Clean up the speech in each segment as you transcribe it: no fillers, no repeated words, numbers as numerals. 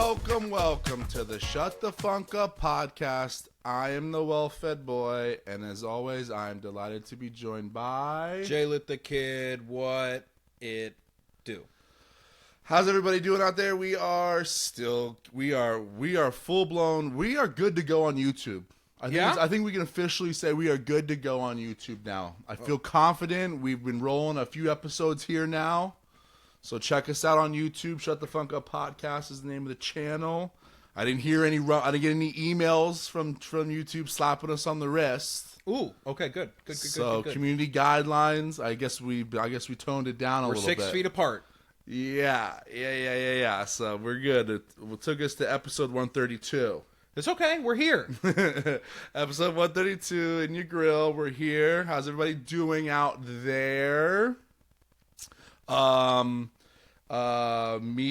Welcome to the Shut the Funk Up podcast. I am the well-fed boy, and as always, I am delighted to be joined by... Jaylit the Kid, what it do? How's everybody doing out there? We are full-blown, we are good to go on YouTube. I think we can officially say we are good to go on YouTube now. I feel confident. We've been rolling a few episodes here now. So check us out on YouTube. Shut the Funk Up Podcast is the name of the channel. I didn't get any emails from YouTube slapping us on the wrist. Ooh, okay, good. So community guidelines. I guess we toned it down a little bit. We're 6 feet apart. Yeah. So we're good. It took us to episode 132. It's okay. We're here. Episode 132 in your grill. We're here. How's everybody doing out there? Me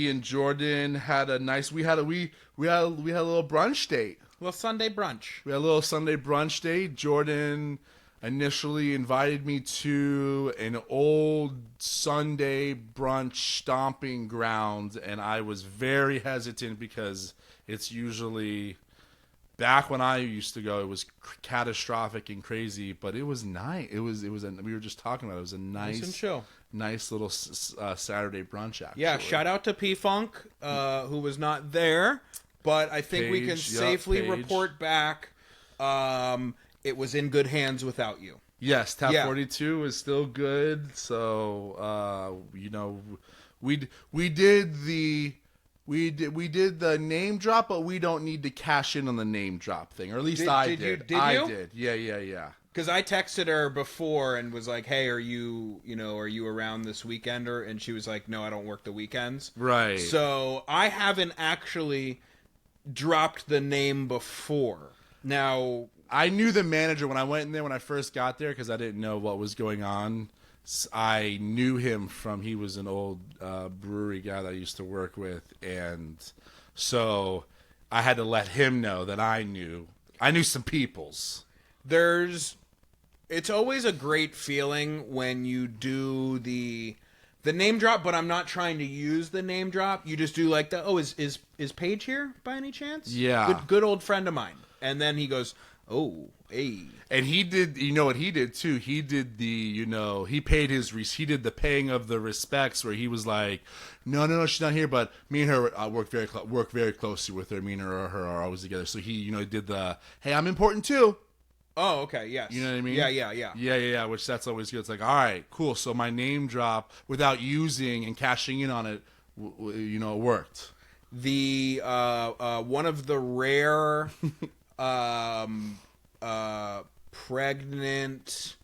and Jordan had a nice. We had a little brunch date. A little Sunday brunch. We had a little Sunday brunch date. Jordan initially invited me to an old Sunday brunch stomping ground, and I was very hesitant because it's usually. Back when I used to go, it was catastrophic and crazy, but it was nice. We were just talking about it. It was a nice little Saturday brunch, actually. Yeah, shout out to P-Funk, who was not there, but I think we can safely report back it was in good hands without you. Yes, Tap 42 is still good, so, we did the name drop, but we don't need to cash in on the name drop thing, or at least I did. I did. Yeah. Because I texted her before and was like, "Hey, are you around this weekend?" And she was like, "No, I don't work the weekends." Right. So I haven't actually dropped the name before. Now I knew the manager when I went in there when I first got there because I didn't know what was going on. I knew him he was an old brewery guy that I used to work with, and so I had to let him know that I knew some peoples. It's always a great feeling when you do the name drop, but I'm not trying to use the name drop. You just do like is Paige here by any chance? Yeah. Good old friend of mine. And then he goes, "Oh, hey." And he did, you know what he did too? He did he paid he did the paying of the respects where he was like, no, she's not here, but me and her work very closely with her. Me and her are always together. So he, did the, hey, I'm important too. Oh, okay, yes. You know what I mean? Yeah. Yeah, which that's always good. It's like, all right, cool. So my name drop without using and cashing in on it, it worked. The, one of the rare, pregnant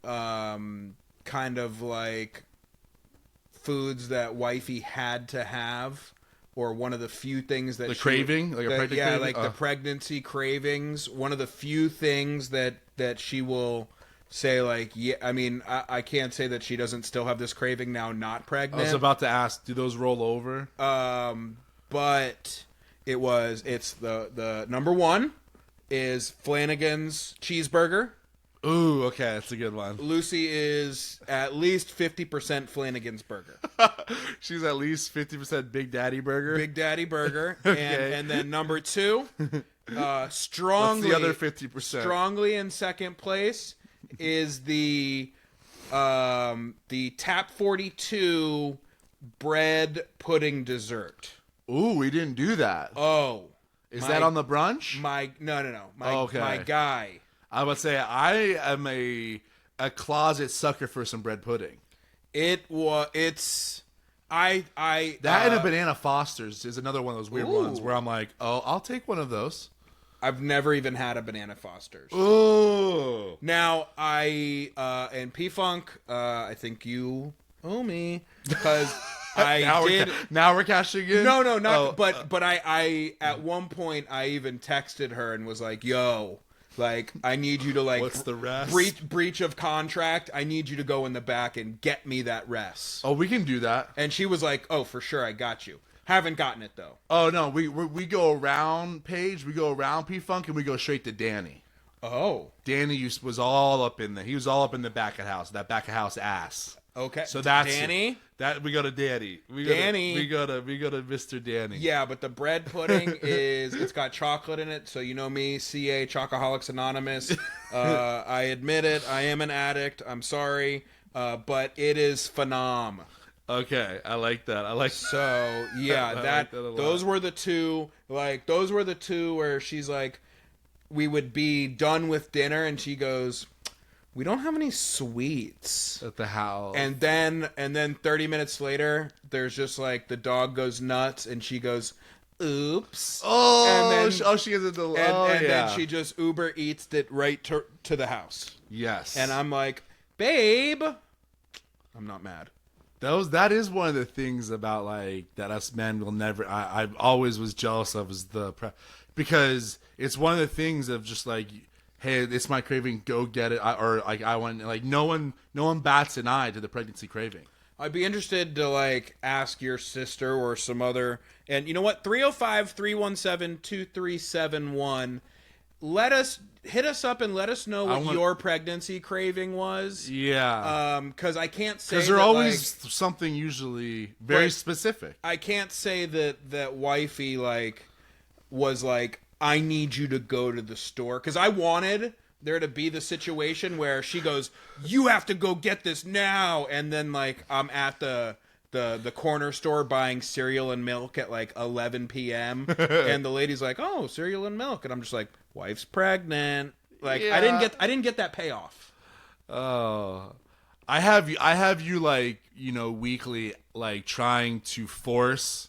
kind of like foods that wifey had to have, or one of the few things that craving, like a pregnant craving? like the pregnancy cravings. One of the few things that she will say, like, yeah, I mean, I can't say that she doesn't still have this craving now, not pregnant. I was about to ask, do those roll over? But it's the number one is Flanagan's cheeseburger. Ooh, okay, that's a good one. Lucy is at least 50% Flanagan's burger. She's at least 50% Big Daddy burger. Big Daddy burger. Okay. And then number two, strongly. What's the other 50%? Strongly in second place is the Tap 42 bread pudding dessert. Ooh, we didn't do that. Oh. Is that on the brunch? No. Okay. My guy. I would say I am a closet sucker for some bread pudding. And a Banana Foster's is another one of those weird ones where I'm like, oh, I'll take one of those. I've never even had a Banana Foster's. Ooh. Now and P-Funk, I think you owe me because now we're cashing in. No, not. Oh, but I at one point I even texted her and was like, "Yo, like I need you to like what's the rest? Breach of contract. I need you to go in the back and get me that rest." Oh, we can do that. And she was like, "Oh, for sure, I got you." Haven't gotten it though. Oh no, we go around Paige, we go around P-Funk, and we go straight to Danny. Oh, Danny was all up in the. He was all up in the back of house. That back of house ass. Okay. So that's Danny. That we go to Danny. We go to Mr. Danny. Yeah, but the bread pudding it's got chocolate in it. So you know me, CA, Chocoholics Anonymous. I admit it. I am an addict. I'm sorry, but it is phenom. Okay, I like that. So yeah, those were the two. Like those were the two where she's like, we would be done with dinner, and she goes, "We don't have any sweets at the house." And then 30 minutes later, there's just like the dog goes nuts, and she goes, "Oops!" Oh, and then, she gets into then she just Uber Eats it right to the house. Yes, and I'm like, "Babe, I'm not mad." That is one of the things about like that us men will never. I always was jealous of is because it's one of the things of just like, hey, it's my craving, go get it. I want, like, no one bats an eye to the pregnancy craving. I'd be interested to like ask your sister or some other, and you know what, 305-317-2371. Hit us up and let us know what your pregnancy craving was. Yeah. Because I can't say, because there's always something usually very specific. I can't say that wifey like was like, I need you to go to the store, because I wanted there to be the situation where she goes, you have to go get this now, and then like I'm at the corner store buying cereal and milk at like 11 p.m. and the lady's like, oh, cereal and milk, and I'm just like, wife's pregnant. Like, yeah. I didn't get that payoff. Oh, I have you like, you know, weekly like trying to force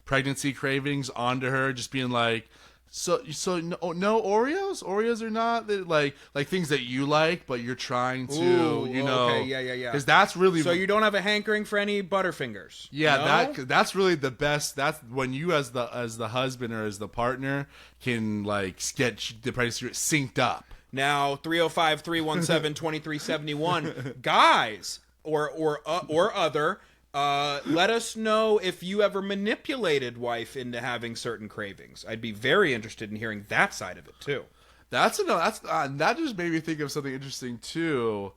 pregnancy cravings onto her, just being like, So no Oreos? Oreos are not like things that you like, but you're trying to, okay, yeah. Because that's really so you don't have a hankering for any Butterfingers. Yeah, no? that's really the best. That's when you as the husband or as the partner can like get the pregnancy synced up. Now 305-317-2371, guys or other. Let us know if you ever manipulated wife into having certain cravings. I'd be very interested in hearing that side of it too. That just made me think of something interesting too.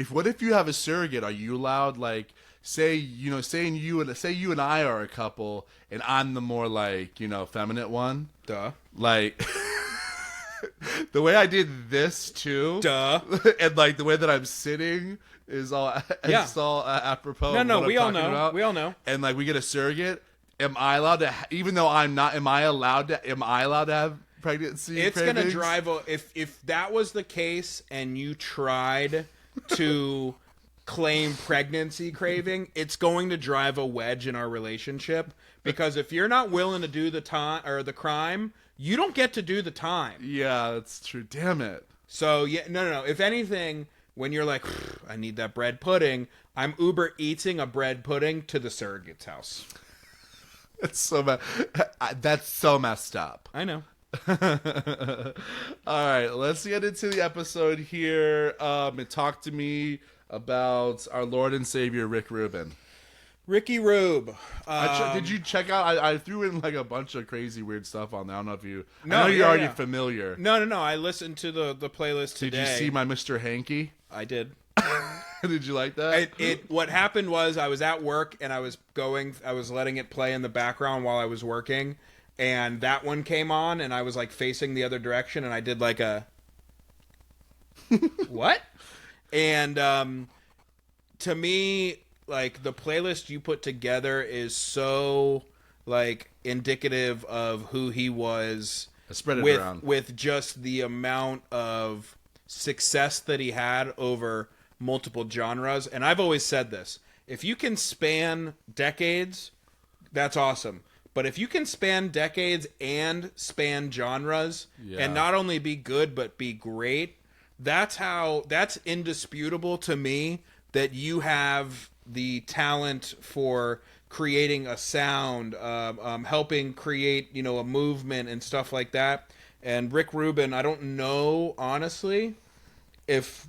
What if you have a surrogate? Are you allowed, like, say you and I are a couple, and I'm the more like, feminine one? Duh. Like the way I did this too. Duh. And like the way that I'm sitting. Is all apropos. No, we all know. About. We all know. And like we get a surrogate. Am I allowed to? Even though I'm not, am I allowed to have pregnancy? It's cravings? Gonna drive. If that was the case, and you tried to claim pregnancy craving, it's going to drive a wedge in our relationship. Because if you're not willing to do the time or the crime, you don't get to do the time. Yeah, that's true. Damn it. So yeah, no. If anything. When you're like, I need that bread pudding, I'm Uber Eating a bread pudding to the surrogate's house. That's so messed up. I know. All right, let's get into the episode here. And talk to me about our Lord and Savior, Rick Rubin. Ricky Rube. Did you check out? I threw in like a bunch of crazy weird stuff on there. I don't know if you. I know you're already familiar. No. I listened to the playlist today. Did you see my Mr. Hanky? I did. Did you like that? What happened was I was at work and I was letting it play in the background while I was working, and that one came on and I was like facing the other direction and I did like a what? And to me, like, the playlist you put together is so like indicative of who he was. Spread it around with just the amount of success that he had over multiple genres. And I've always said this, if you can span decades, that's awesome. But if you can span decades and span genres and not only be good but be great, that's indisputable to me, that you have the talent for creating a sound, helping create, a movement and stuff like that. And Rick Rubin, I don't know, honestly, if,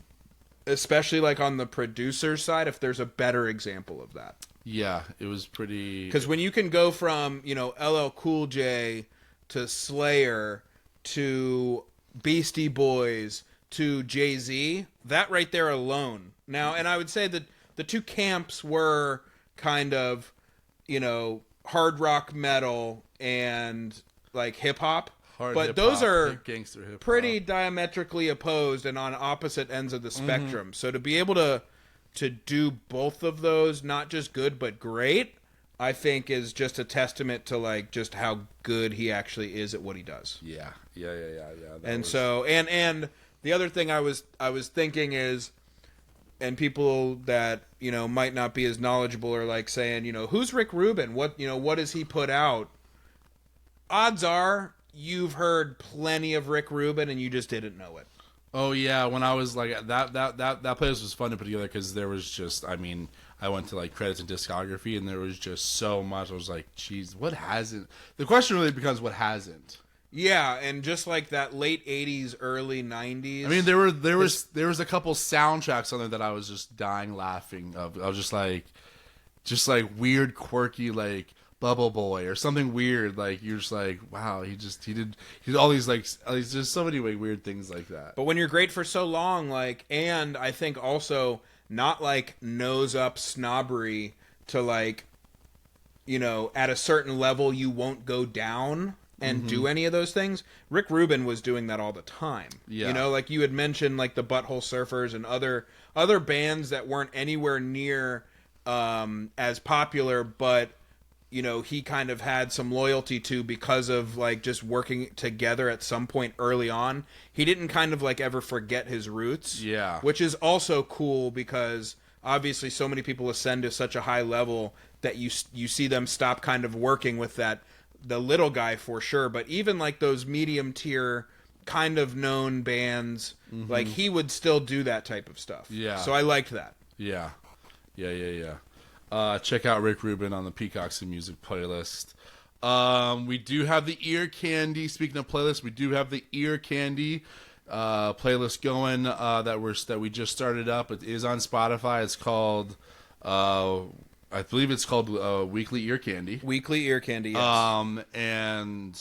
especially like on the producer side, if there's a better example of that. Yeah, it was pretty... Because when you can go from, LL Cool J to Slayer to Beastie Boys to Jay-Z, that right there alone. Now, and I would say that the two camps were kind of, hard rock metal and like hip hop. But those are gangster hip-hop. Pretty diametrically opposed and on opposite ends of the spectrum. So to be able to do both of those, not just good but great, I think is just a testament to like just how good he actually is at what he does. Yeah. And the other thing I was thinking is, and people that might not be as knowledgeable are like saying, who's Rick Rubin? What does he put out? Odds are you've heard plenty of Rick Rubin and you just didn't know it. Oh yeah, when I was like that playlist was fun to put together because there was just, I went to like credits and discography and there was just so much. I was like, geez, what hasn't? The question really becomes what hasn't. Yeah, and just like that late '80s, early '90s. I mean, there was a couple soundtracks on there that I was just dying laughing of. I was just like weird, quirky, like Bubble Boy or something weird. Like you're just like, wow, he did all these just so many weird things like that. But when you're great for so long, like, and I think also not like nose up snobbery to like, at a certain level you won't go down and do any of those things. Rick Rubin was doing that all the time. Yeah. Like you had mentioned, like the Butthole Surfers and other bands that weren't anywhere near as popular, but he kind of had some loyalty to because of like just working together at some point early on. He didn't kind of like ever forget his roots. Yeah. Which is also cool because obviously so many people ascend to such a high level that you see them stop kind of working with the little guy for sure, but even like those medium tier kind of known bands, like he would still do that type of stuff. Yeah. So I liked that. Yeah. Check out Rick Rubin on the Peacock Music playlist. We do have the Ear Candy. Speaking of playlists, we do have the Ear Candy playlist going that we just started up. It is on Spotify. It's called I believe it's called Weekly Ear Candy. Weekly Ear Candy. Yes. And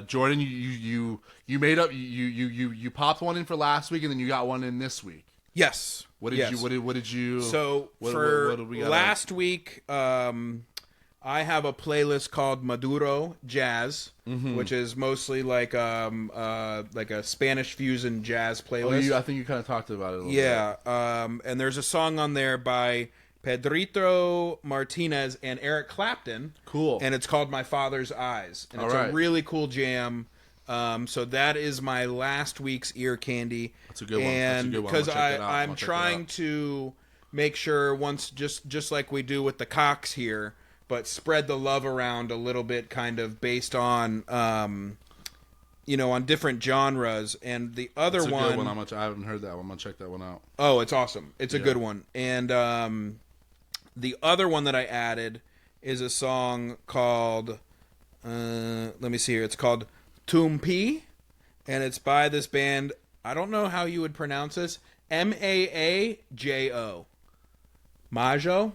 Jordan, you made up you popped one in for last week, and then you got one in this week. Yes. What did you? So for last week, I have a playlist called Maduro Jazz, which is mostly like a Spanish fusion jazz playlist. I think you kind of talked about it a little bit. Yeah. And there's a song on there by Pedrito Martinez and Eric Clapton. Cool. And it's called My Father's Eyes. And it's a really cool jam. So that is my last week's Ear Candy. That's a good one. And because I'm trying to make sure once, just like we do with the Cocks here, but spread the love around a little bit, kind of based on, on different genres. And the other That's a one, good one. I haven't heard that one. I'm gonna check that one out. Oh, it's awesome. It's a good one. And the other one that I added is a song called, let me see here. It's called Tumpi, and it's by this band. I don't know how you would pronounce this. Maajo. Majo?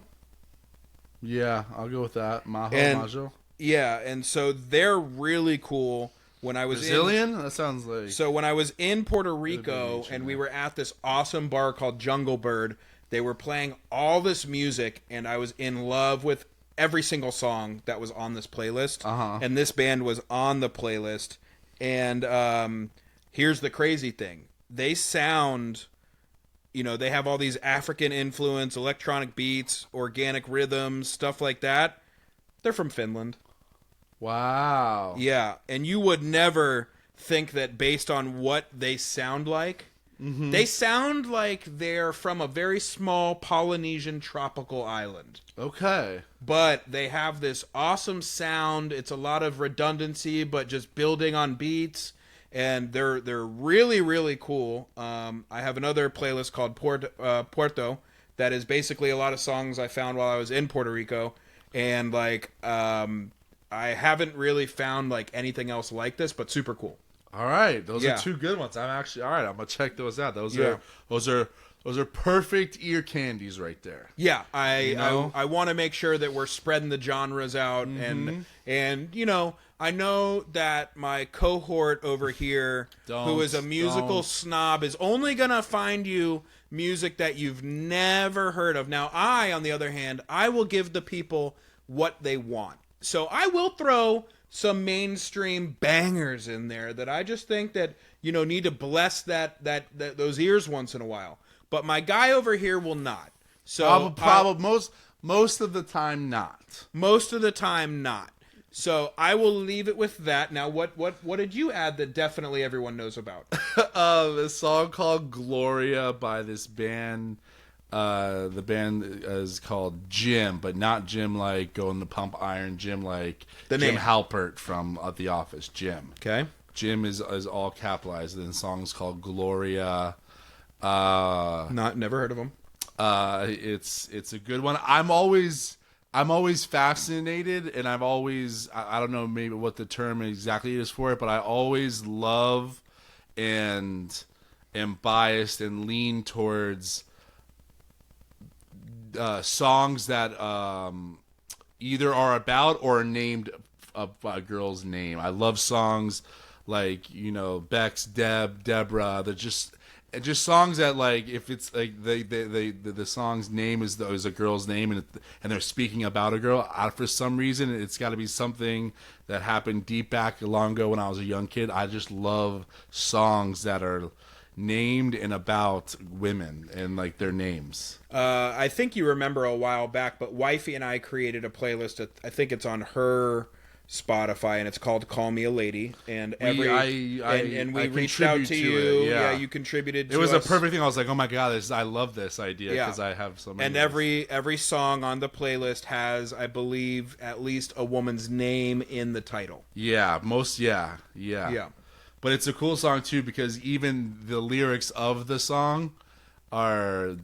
Yeah, I'll go with that. Majo. Yeah, and so they're really cool. When I was Brazilian? That sounds like... So when I was in Puerto Rico and we were at this awesome bar called Jungle Bird, they were playing all this music, and I was in love with every single song that was on this playlist. And this band was on the playlist. And here's the crazy thing. They sound, they have all these African influence, electronic beats, organic rhythms, stuff like that. They're from Finland. Wow. Yeah, and you would never think that based on what they sound like. They sound like they're from a very small Polynesian tropical island. Okay. But they have this awesome sound. It's a lot of redundancy, but just building on beats. And they're really, really cool. I have another playlist called Puerto that is basically a lot of songs I found while I was in Puerto Rico. And I haven't really found like anything else like this, but super cool. All right, those Yeah. are 2 good ones. I'm actually all right. I'm gonna check those out. Those Yeah. are perfect ear candies right there. Yeah, You know? I want to make sure that we're spreading the genres out, and you know, I know that my cohort over here, who is a musical snob, is only gonna find you music that you've never heard of. Now, I, on the other hand, I will give the people what they want. So I will throw some mainstream bangers in there that I just think that, you know, need to bless that those ears once in a while. But my guy over here will not. So Probably most of the time not. most of the time not. So I will leave it with that. Now, what did you add that definitely everyone knows about? A song called Gloria by this band. The band is called Jim, but not Jim like going to pump iron. Jim like The Jim name. Halpert from The Office. Jim. Okay. Jim is all capitalized. And the song's called Gloria. Never heard of them. It's a good one. I'm always fascinated, and I don't know maybe what the term exactly is for it, but I always love and am biased and lean towards songs that either are about or are named a girl's name. I love songs like, you know, Bex, Deborah. They're just songs that, like, if it's like the song's name is a girl's name and they're speaking about a girl, for some reason it's got to be something that happened deep back long ago when I was a young kid. I just love songs that are named and about women and like their names. I think you remember a while back, but Wifey and I created a playlist. I think it's on her Spotify, and it's called "Call Me a Lady." And we reached out to you. Yeah, you contributed. It was a perfect thing. I was like, "Oh my god, I love this idea," Yeah. because I have so many. And every song on the playlist has, I believe, at least a woman's name in the title. Yeah, Yeah. But it's a cool song too because even the lyrics of the song are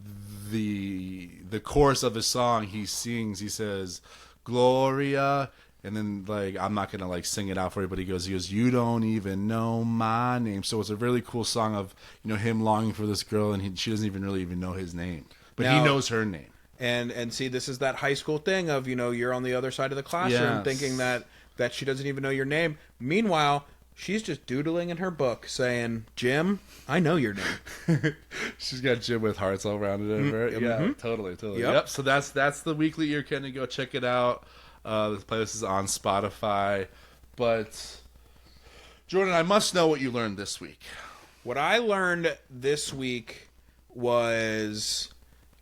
the chorus of the song. He sings. He says, "Gloria." And then, like, I'm not gonna like sing it out for you, but he goes, "You don't even know my name." So it's a really cool song of, you know, him longing for this girl, and she doesn't even know his name, but he knows her name. And see, this is that high school thing of, you know, you're on the other side of the classroom, Yes. thinking that she doesn't even know your name. Meanwhile, she's just doodling in her book, saying, "Jim, I know your name." She's got Jim with hearts all around it. Mm-hmm. Yeah, totally. Yep. So that's the weekly ear candy. Go check it out. This playlist is on Spotify. But Jordan, I must know what you learned this week. What I learned this week was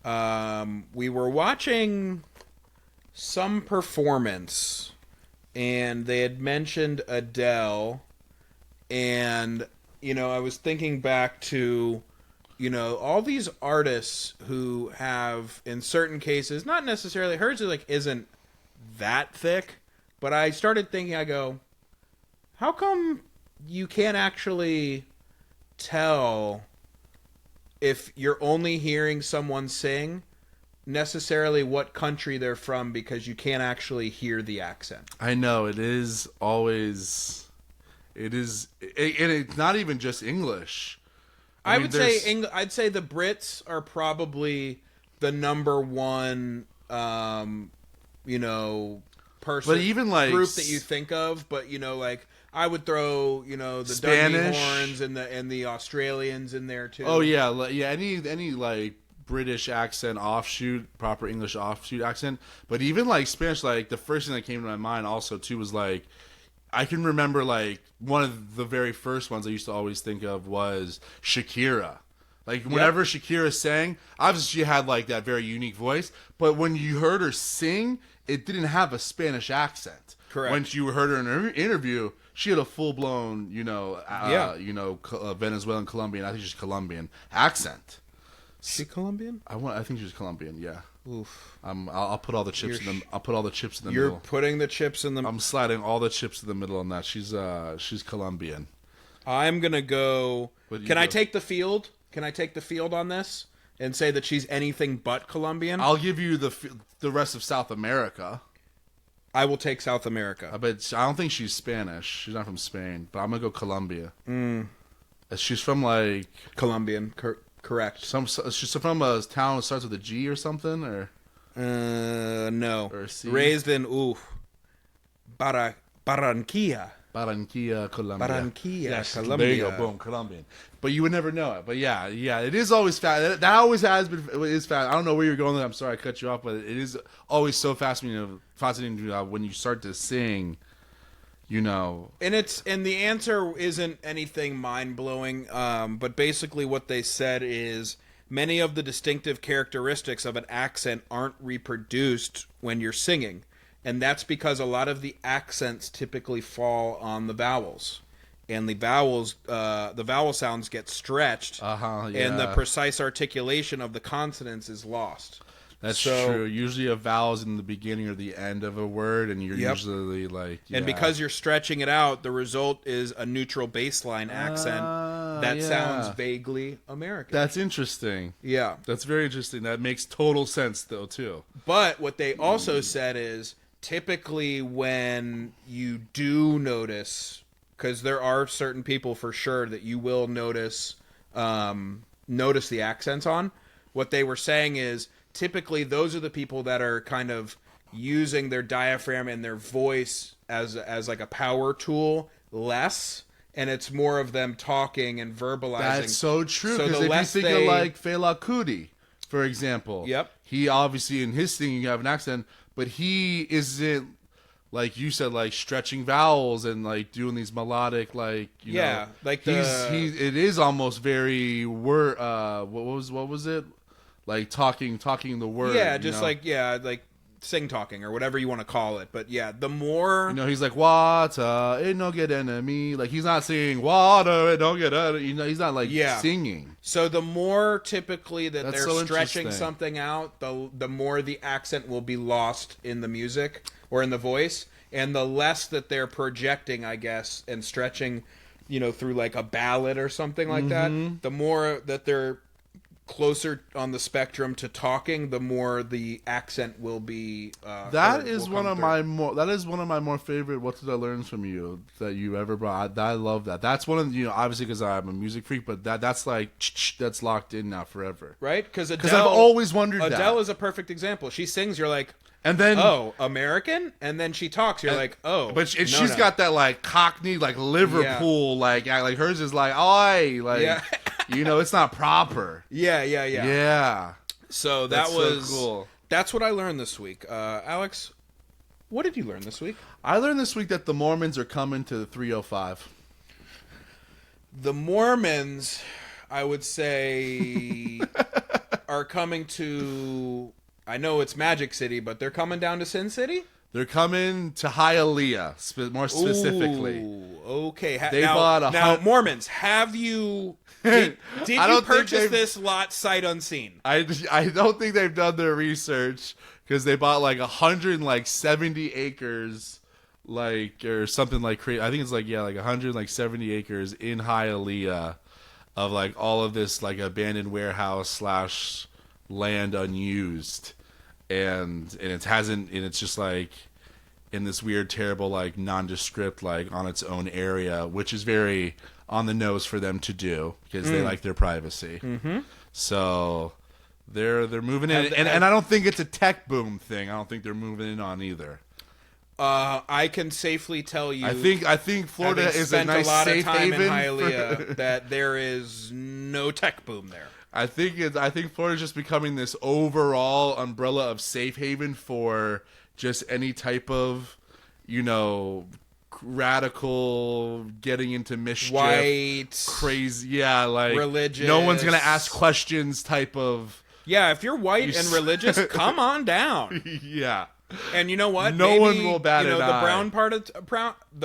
we were watching some performance, and they had mentioned Adele, and, you know, I was thinking back to, you know, all these artists who have, in certain cases, not necessarily, hers like isn't that thick, but I started thinking, I go, how come you can't actually tell if you're only hearing someone sing necessarily what country they're from because you can't actually hear the accent? I know, it is always... and it's not even just English. I'd say the Brits are probably the number one, you know, person, but even like group that you think of. But, you know, like, I would throw, you know, the Spanish, Dundee Horns and the Australians in there too. Oh yeah, any like British accent offshoot, proper English offshoot accent. But even like Spanish, like the first thing that came to my mind also too was like, I can remember like one of the very first ones I used to always think of was Shakira. Like whenever Shakira sang, obviously she had like that very unique voice, but when you heard her sing, it didn't have a Spanish accent. Correct. When you heard her in her interview, she had a full blown, Venezuelan, Colombian, I think she's Colombian accent. Is she Colombian? I think she's Colombian. Yeah. Oof. I'll put all the chips in them. I'll put all the chips in the You're middle. putting the chips in the. I'm sliding all the chips in the middle on that. She's Colombian. I'm gonna go. Can I go? take the field? Can I take the field on this and say that she's anything but Colombian? I'll give you the rest of South America. I will take South America. I don't think she's Spanish. She's not from Spain, but I'm gonna go Colombia. She's from like Colombian, correct. She's from a town that starts with a G or something, or no. Or C? Raised in Barranquilla. Barranquilla, Colombia. Barranquilla, yes, Colombia. There you go, boom, Colombian. But you would never know it. But yeah, it is always fast. That always has been. It is fast. I don't know where you're going with that. I'm sorry I cut you off, but it is always so fascinating when you start to sing. You know, And the answer isn't anything mind blowing. But basically, what they said is many of the distinctive characteristics of an accent aren't reproduced when you're singing. And that's because a lot of the accents typically fall on the vowels. And the vowel sounds get stretched. And the precise articulation of the consonants is lost. That's true. Usually a vowel's in the beginning or the end of a word, and you're usually like... Yeah. And because you're stretching it out, the result is a neutral baseline accent that sounds vaguely American. That's interesting. Yeah. That's very interesting. That makes total sense, though, too. But what they also said is, typically when you do notice, because there are certain people for sure that you will notice the accents on, what they were saying is typically those are the people that are kind of using their diaphragm and their voice as like a power tool less, and it's more of them talking and verbalizing. That's so true, So because the if you less think of like Fela Kuti, for example, he obviously in his singing you have an accent, but he isn't, like you said, like stretching vowels and like doing these melodic, like you know, like it is almost very what was it, like talking the word, like sing talking or whatever you want to call it. But yeah, the more he's like water it don't get enemy, like he's not saying water it don't get enemy, he's not like singing. So the more typically that That's they're so stretching something out, the more the accent will be lost in the music or in the voice, and the less that they're projecting, I guess, and stretching, through like a ballad or something like that. The more that they're closer on the spectrum to talking, the more the accent will be. That is one of my more favorite. What did I learn from you that you ever brought? I love that. That's one of obviously because I'm a music freak, but that's like that's locked in now forever, right? Because I've always wondered. Adele is a perfect example. She sings, you're like. And then American, and then she talks. You're like, but she's got that like Cockney, like Liverpool, like hers is like, oi, like it's not proper. Yeah. So that was so cool. That's what I learned this week. Alex, what did you learn this week? I learned this week that the Mormons are coming to the 305. The Mormons, I would say, are coming to. I know it's Magic City, but they're coming down to Sin City? They're coming to Hialeah, more specifically. Ooh, okay. Now, Mormons, have you... Did you purchase this lot sight unseen? I don't think they've done their research, because they bought like 170 acres, like, or something like crazy. I think it's like 170 acres in Hialeah of like all of this like abandoned warehouse / land unused. And it's just like in this weird, terrible, like nondescript, like on its own area, which is very on the nose for them to do because they like their privacy. So they're moving in, and I don't think it's a tech boom thing. I don't think they're moving in on either. I can safely tell you. I think Florida is a nice safe haven. In Hialeah, that there is no tech boom there. I think Florida's just becoming this overall umbrella of safe haven for just any type of, radical, getting into mischief, white, crazy, like religious. No one's gonna ask questions type of. Yeah, if you're white and religious, come on down. Yeah. And you know what? No one will bat an eye. The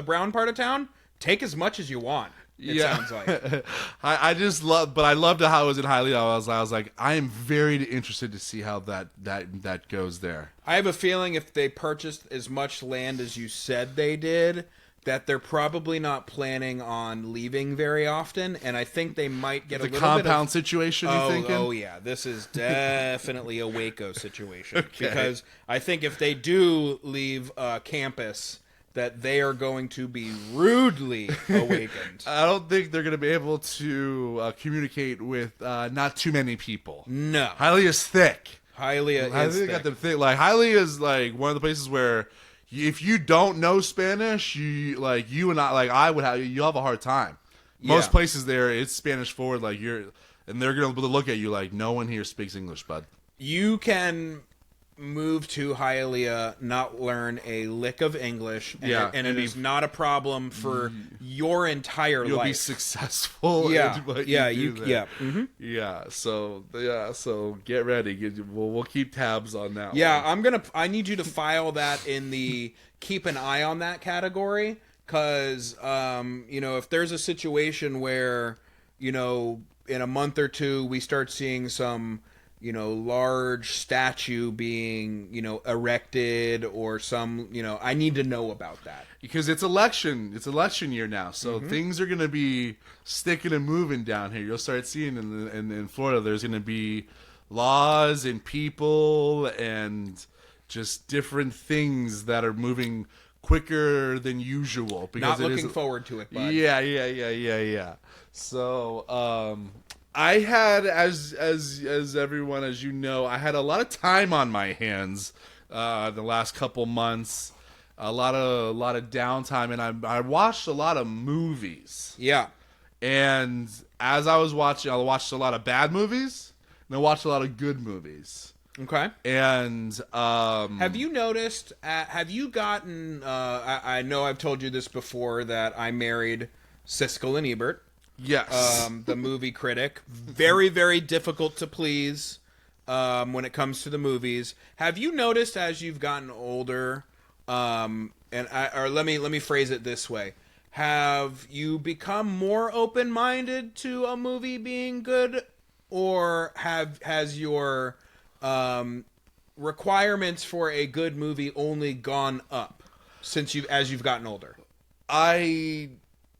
brown part of town, take as much as you want. It sounds like. I just love, but I loved how it was in Hialeah. I was like, I am very interested to see how that goes there. I have a feeling if they purchased as much land as you said they did, that they're probably not planning on leaving very often, and I think they might get a little compound bit of situation. You thinking? Oh yeah, this is definitely a Waco situation because I think if they do leave campus, that they are going to be rudely awakened. I don't think they're going to be able to communicate with not too many people. No, Hialeah is thick. Hialeah got the thing. Like Hialeah is like one of the places where if you don't know Spanish, you and I would have you'll have a hard time. Most places there it's Spanish forward. Like and they're going to look at you like no one here speaks English, bud. You can move to Hialeah, not learn a lick of English, and it is not a problem for your entire life. You'll be successful. So get ready. We'll keep tabs on that. Yeah, I need you to file that in the keep an eye on that category because if there's a situation where in a month or two we start seeing some large statue being, erected or some, I need to know about that. Because it's election year now. So things are going to be sticking and moving down here. You'll start seeing in Florida, there's going to be laws and people and just different things that are moving quicker than usual. Because not looking forward to it, bud. Yeah. So, I had, as everyone, as you know, I had a lot of time on my hands the last couple months, a lot of downtime, and I watched a lot of movies. Yeah. And as I was watching, I watched a lot of bad movies, and I watched a lot of good movies. Okay. And have you noticed? Have you gotten? I know I've told you this before that I married Siskel and Ebert. Yes. The movie critic. Very, very difficult to please when it comes to the movies. Have you noticed as you've gotten older, let me phrase it this way. Have you become more open-minded to a movie being good, or has your requirements for a good movie only gone up as you've gotten older?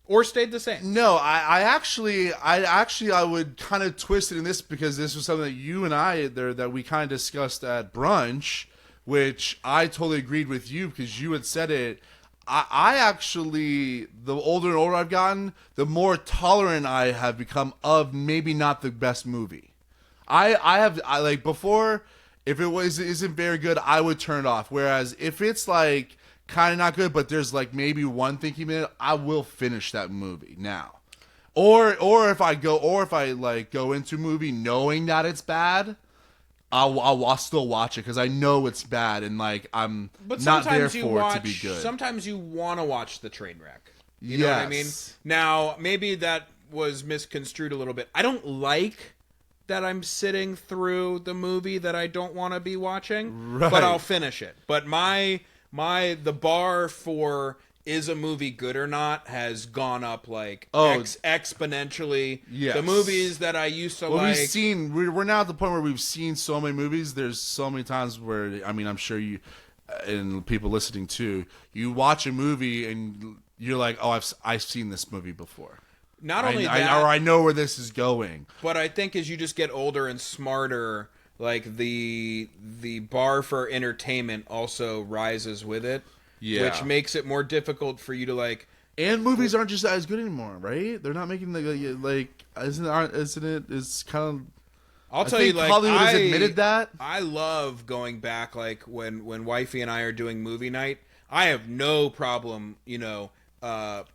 Or stayed the same? No, I actually would kind of twist it in this because this was something that you and I that we kind of discussed at brunch, which I totally agreed with you because you had said it. I actually, the older and older I've gotten, the more tolerant I have become of maybe not the best movie. I before, if it isn't very good, I would turn it off. Whereas if it's like kind of not good, but there's like maybe one thing in it, I will finish that movie now. Or if I go into a movie knowing that it's bad, I'll still watch it because I know it's bad and like I'm not there for it to be good. Sometimes you want to watch the train wreck. You know what I mean? Now maybe that was misconstrued a little bit. I don't like that I'm sitting through the movie that I don't want to be watching, but I'll finish it. But the bar for is a movie good or not has gone up like exponentially. Yes. The movies that I used to like. We're now at the point where we've seen so many movies. There's so many times where, I mean, I'm sure you and people listening too, you watch a movie and you're like, oh, I've seen this movie before. Not only that, or I know where this is going. But I think as you just get older and smarter, like the bar for entertainment also rises with it. Yeah. Which makes it more difficult for you to like. And movies aren't just as good anymore, right? They're not making isn't it? It's kind of. I'll tell you, like Hollywood has admitted that. I love going back, like when wifey and I are doing movie night. I have no problem,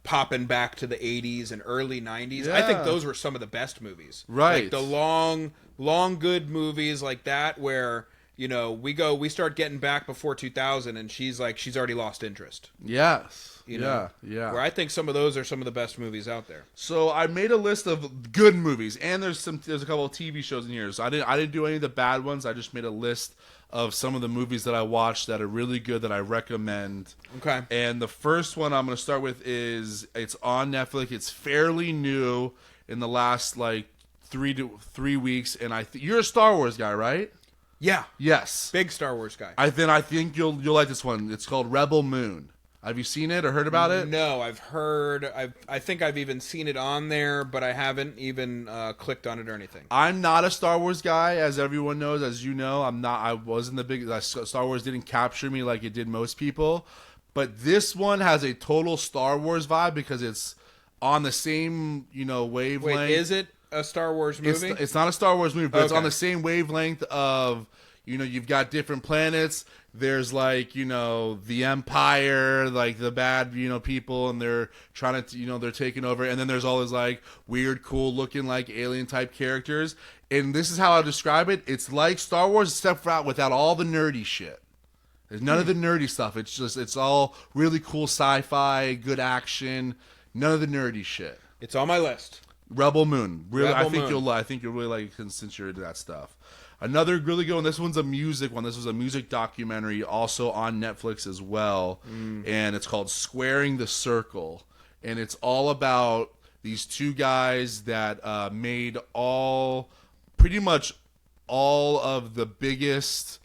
popping back to the 80s and early 90s. Yeah. I think those were some of the best movies. Right. Like the long good movies like that where. We start getting back before 2000, and she's already lost interest. Yes. Yeah. Where I think some of those are some of the best movies out there. So I made a list of good movies, and there's a couple of TV shows in here. So I didn't do any of the bad ones. I just made a list of some of the movies that I watched that are really good that I recommend. Okay. And the first one I'm going to start with it's on Netflix. It's fairly new in the last 3 weeks, and you're a Star Wars guy, right? Yeah. Yes. Big Star Wars guy. I think you'll like this one. It's called Rebel Moon. Have you seen it or heard about it? No, I've heard. I think I've even seen it on there, but I haven't even clicked on it or anything. I'm not a Star Wars guy, as everyone knows. As you know, I'm not. I wasn't the big. Star Wars didn't capture me like it did most people. But this one has a total Star Wars vibe because it's on the same, wavelength. Wait, is it a Star Wars movie? It's not a Star Wars movie, but it's Okay. on the same wavelength of, you've got different planets. There's the Empire, the bad, people, and they're trying to, they're taking over. And then there's all these weird, cool looking alien type characters. And this is how I describe it. It's like Star Wars except for without all the nerdy shit. There's none of the nerdy stuff. It's all really cool sci-fi, good action. None of the nerdy shit. It's on my list. Rebel Moon. Really, Rebel Moon. I think you'll really like it since you're into that stuff. Another really good one. This one's a music one. This was a music documentary, also on Netflix as well, and it's called "Squaring the Circle," and it's all about these two guys that made pretty much all of the biggest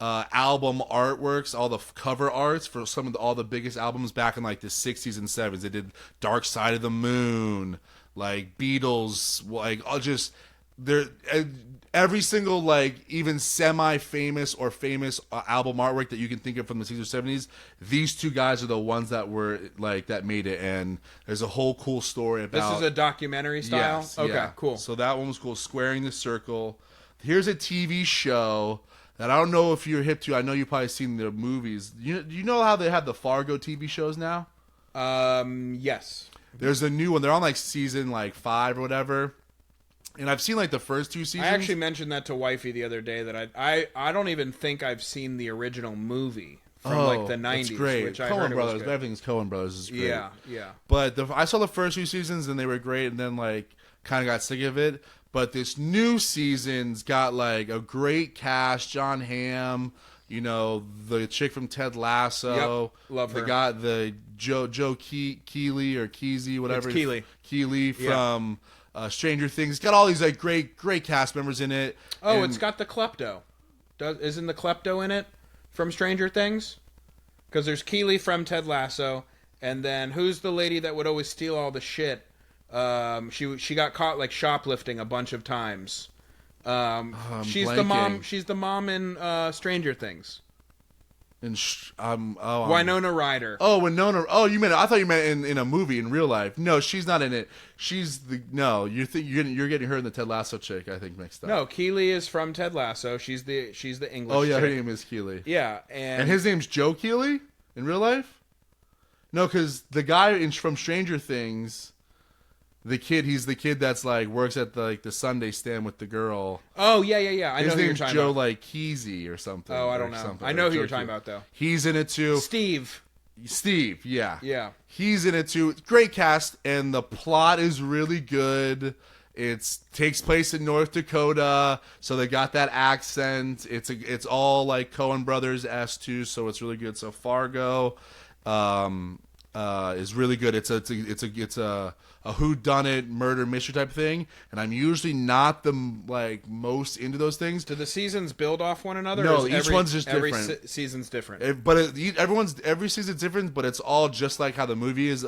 album artworks, all the cover arts for all the biggest albums back in the 60s and 70s. They did Dark Side of the Moon, Beatles, they're every single even semi-famous or famous album artwork that you can think of from the 60s or 70s. These two guys are the ones that were that made it, and there's a whole cool story about. This is a documentary style. Yes, okay, yeah. cool. So that one was cool. Squaring the Circle. Here's a TV show that I don't know if you're hip to. I know you've probably seen the movies. You know how they have the Fargo TV shows now? Yes. There's a new one. They're on season 5 or whatever. And I've seen the first 2 seasons. I actually mentioned that to Wifey the other day that I don't even think I've seen the original movie from the 90s. It's great. Which I Coen heard Brothers. was good. Everything's Coen Brothers is great. Yeah. But I saw the first 2 seasons and they were great, and then kind of got sick of it. But this new season's got a great cast. John Hamm, the chick from Ted Lasso. Yep. Love her. The Joe Keeley or Keezy, whatever. It's Keeley. Keeley from Stranger Things. It's got all these great cast members in it. Oh, and it's got the Klepto. Isn't the Klepto in it from Stranger Things? Because there's Keeley from Ted Lasso, and then who's the lady that would always steal all the shit? She got caught shoplifting a bunch of times. She's the mom. She's the mom in Stranger Things. And Winona Ryder. Oh, Winona. Oh, I thought you meant in a movie in real life. No, she's not in it. She's you're getting her and the Ted Lasso chick, I think, mixed up. No, Keeley is from Ted Lasso. She's the English. Oh yeah, chick. her name is Keeley. Yeah, and his name's Joe Keeley in real life. No, because the guy from Stranger Things. He's the kid that's works at the Sunday stand with the girl. Oh yeah. I know His who you're name's talking Joe about. Kesey or something. Oh, I don't know. I know who you're talking about though. He's in it too. Steve, yeah. Yeah. He's in it too. Great cast, and the plot is really good. It takes place in North Dakota, so they got that accent. It's all Coen Brothers S2, so it's really good. So Fargo is really good. It's a whodunit murder mystery type of thing, and I'm usually not the most into those things. Do the seasons build off one another? No, or is each one's just every different. Season's different. Every season's different, but it's all just like how the movie is.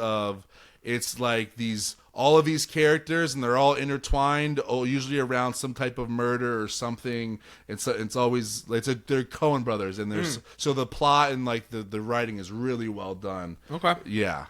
It's all of these characters, and they're all intertwined, usually around some type of murder or something. They're Coen Brothers, and there's so the plot and the writing is really well done. Okay. Yeah.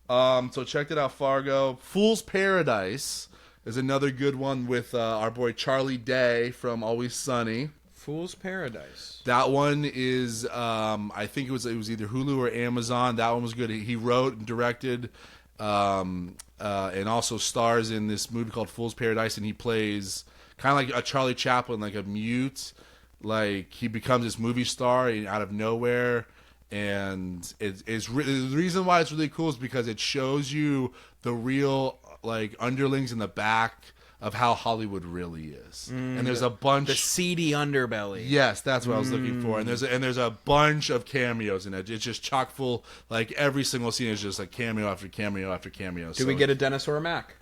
So check it out, Fargo. Fool's Paradise is another good one with our boy Charlie Day from Always Sunny. Fool's Paradise. That one is, I think it was either Hulu or Amazon. That one was good. He wrote and directed, and also stars in this movie called Fool's Paradise, and he plays kind of like a Charlie Chaplin, a mute. He becomes this movie star out of nowhere. And it's really, the reason why it's really cool is because it shows you the real underlings in the back of how Hollywood really is. And there's a bunch, the seedy underbelly. Yes, that's what I was looking for. And there's a bunch of cameos in it. It's just chock full. Every single scene is just cameo after cameo after cameo. Do we get a Dennis or a Mac?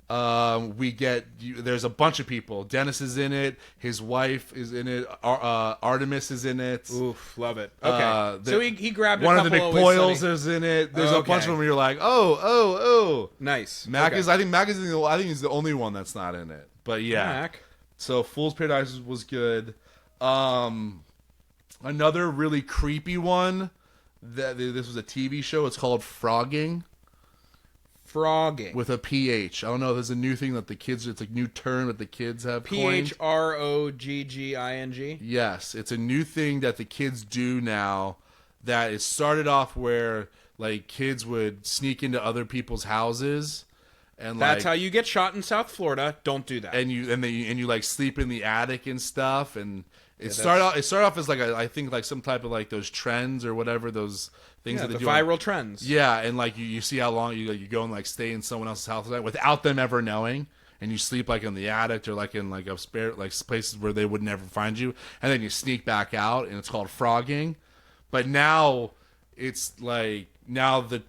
There's a bunch of people. Dennis is in it. His wife is in it. Artemis is in it. Oof, love it. Okay, so he grabbed one a of the couple McBoyles is in it. There's a bunch of them where you're like, oh. Nice. Mac okay. is. I think Mac is. I think he's the only one that's not in it. But yeah. Mac. So Fool's Paradise was good. Another really creepy one. This was a TV show. It's called Frogging. Frogging. With a PH. I don't know. There's a new thing that the kids. It's a new term that the kids have coined. PHROGGING. Yes, it's a new thing that the kids do now. That it started off where like kids would sneak into other people's houses, and that's how you get shot in South Florida. Don't do that. And you like sleep in the attic and stuff. And it started off as like I think like some type of like those trends or whatever those. Things that the do viral trends. Yeah, and like you see how long you go and like stay in someone else's house without them ever knowing, and you sleep like in the attic or like in like a spare like places where they would never find you, and then you sneak back out, and it's called frogging. But now it's like the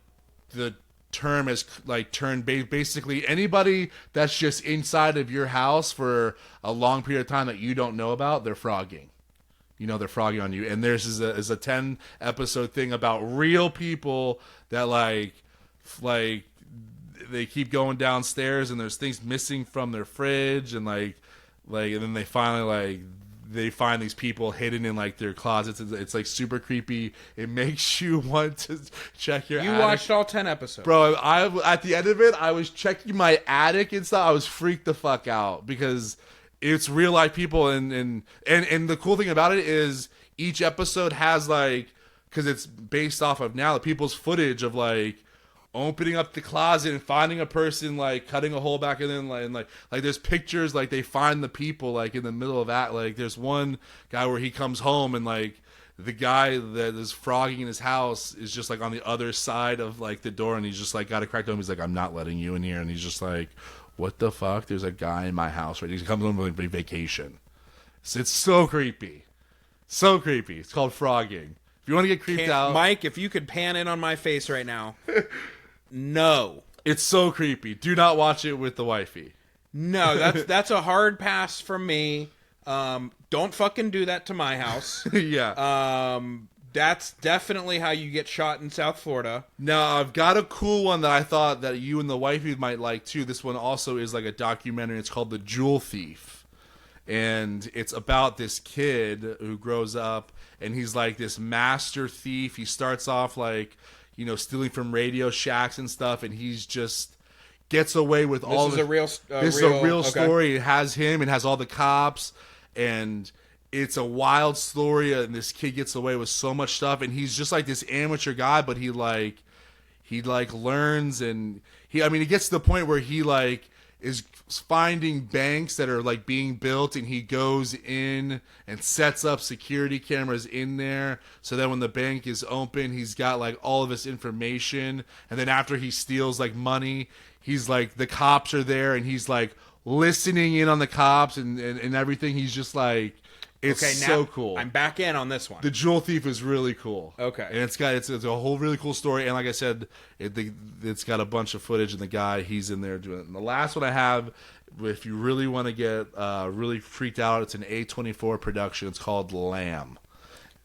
term is like turned basically anybody that's just inside of your house for a long period of time that you don't know about, they're frogging. You know, they're frogging on you. And there's is a 10 episode thing about real people that like they keep going downstairs and there's things missing from their fridge and like and then they finally they find these people hidden in like their closets. It's like super creepy. It makes you want to check your attic. You watched all 10 episodes. Bro, I at the end of it, I was checking my attic and stuff. I was freaked the fuck out because it's real life people, and the cool thing about it is each episode has like, because it's based off of now people's footage of like opening up the closet and finding a person like cutting a hole back in and like there's pictures like they find the people like in the middle of that. Like there's one guy where he comes home and like the guy that is frogging in his house is just like on the other side of like the door, and he's just like got a cracked open. He's like, I'm not letting you in here, and he's just like, what the fuck? There's a guy in my house, right? He comes home on vacation. So it's so creepy. So creepy. It's called frogging. If you want to get creeped out... Mike, if you could pan in on my face right now. No. It's so creepy. Do not watch it with the wifey. No, that's a hard pass from me. Don't fucking do that to my house. Yeah. That's definitely how you get shot in South Florida. Now, I've got a cool one that I thought that you and the wifey might like, too. This one also is like a documentary. It's called The Jewel Thief. And it's about this kid who grows up, and he's like this master thief. He starts off like, you know, stealing from Radio Shacks and stuff, and he's just gets away with all this. This is a real story. It has him. It has all the cops, and... It's a wild story, and this kid gets away with so much stuff, and he's just like this amateur guy, but he learns, and he gets to the point where he like is finding banks that are like being built, and he goes in and sets up security cameras in there, so that when the bank is open, he's got like all of this information, and then after he steals like money, he's like the cops are there, and he's like listening in on the cops and everything. He's just like. It's so cool. I'm back in on this one. The Jewel Thief is really cool. Okay. And it's a whole really cool story. And like I said, it's got a bunch of footage, and the guy, he's in there doing it. And the last one I have, if you really want to get really freaked out, it's an A24 production. It's called Lamb.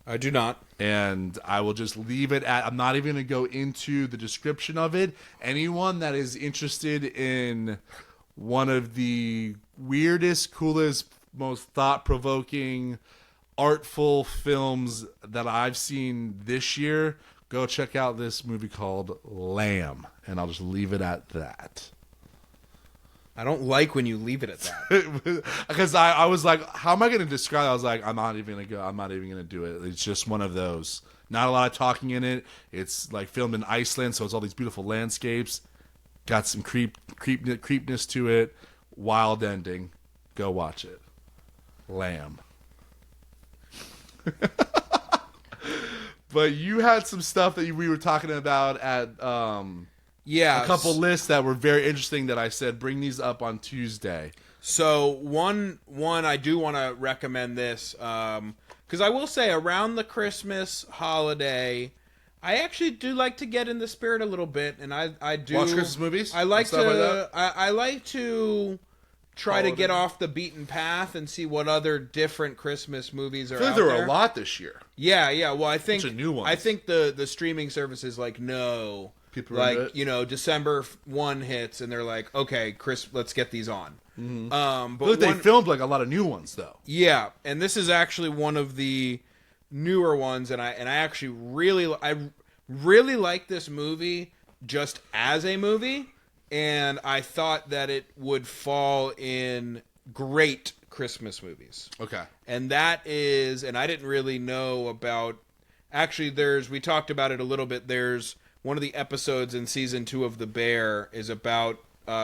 I do not. And I will just leave it at, I'm not even going to go into the description of it. Anyone that is interested in one of the weirdest, coolest, most thought-provoking, artful films that I've seen this year, go check out this movie called Lamb, and I'll just leave it at that. I don't like when you leave it at that. Because I was like, how am I going to describe it? I was like, I'm not even going to do it. It's just one of those. Not a lot of talking in it. It's like filmed in Iceland, so it's all these beautiful landscapes. Got some creepness to it. Wild ending. Go watch it. Lamb. But you had some stuff that we were talking about at a couple lists that were very interesting that I said bring these up on Tuesday. So one I do want to recommend this because I will say around the Christmas holiday I actually do like to get in the spirit a little bit, and I do watch Christmas movies. I like stuff to. like that? I like to try to get off the beaten path and see what other different Christmas movies are I feel like out there there. were a lot this year. Yeah. Well, I think Bunch of new ones. I think the streaming services no. People are into it. December 1 hits, and they're like, okay, Chris, let's get these on. Mm-hmm. But they filmed like a lot of new ones though. Yeah, and this is actually one of the newer ones, and I actually really like this movie just as a movie, and I thought that it would fall in great Christmas movies. Okay. And that is, and I didn't really know about, actually we talked about it a little bit, there's one of the episodes in season 2 of The Bear is about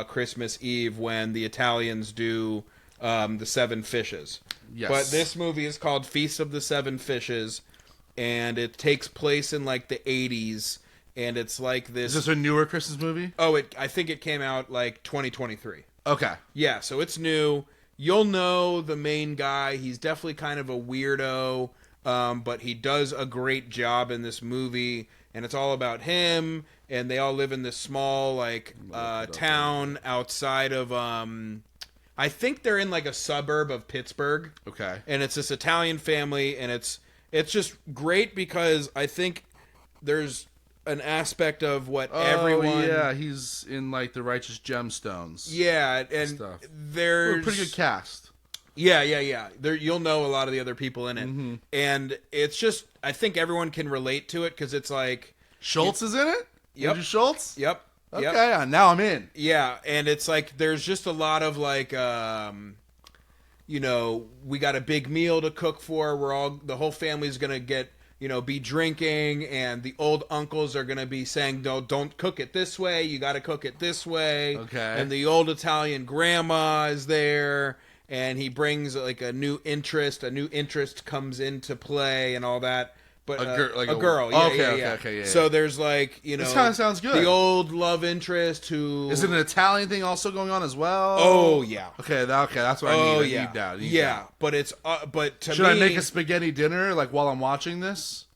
Christmas Eve when the Italians do the 7 fishes. Yes. But this movie is called Feast of the 7 Fishes, and it takes place in like the 80s, and it's like this... Is this a newer Christmas movie? Oh, I think it came out like 2023. Okay. Yeah, so it's new. You'll know the main guy. He's definitely kind of a weirdo, but he does a great job in this movie, and it's all about him, and they all live in this small town outside of I think they're in like a suburb of Pittsburgh. Okay. And it's this Italian family, and it's just great because I think there's an aspect of what everyone... yeah, he's in like the Righteous Gemstones. Yeah, and stuff. there's... A pretty good cast. Yeah. You'll know a lot of the other people in it. Mm-hmm. And it's just... I think everyone can relate to it because it's like... Schultz is in it? Yep. Andrew Schultz? Yep. Okay, now I'm in. Yeah, and it's like there's just a lot of like we got a big meal to cook for. The whole family's going to get, be drinking, and the old uncles are going to be saying, "No, don't cook it this way. You got to cook it this way." Okay. And the old Italian grandma is there, and he brings like a new interest. A new interest comes into play and all that. But a girl. Yeah, Okay. So there's like, This kind of sounds good. the old love interest who... Is it an Italian thing also going on as well? Oh, yeah. Okay, that's what I need. I need that. Yeah, but it's... but to Should me... I make a spaghetti dinner like while I'm watching this?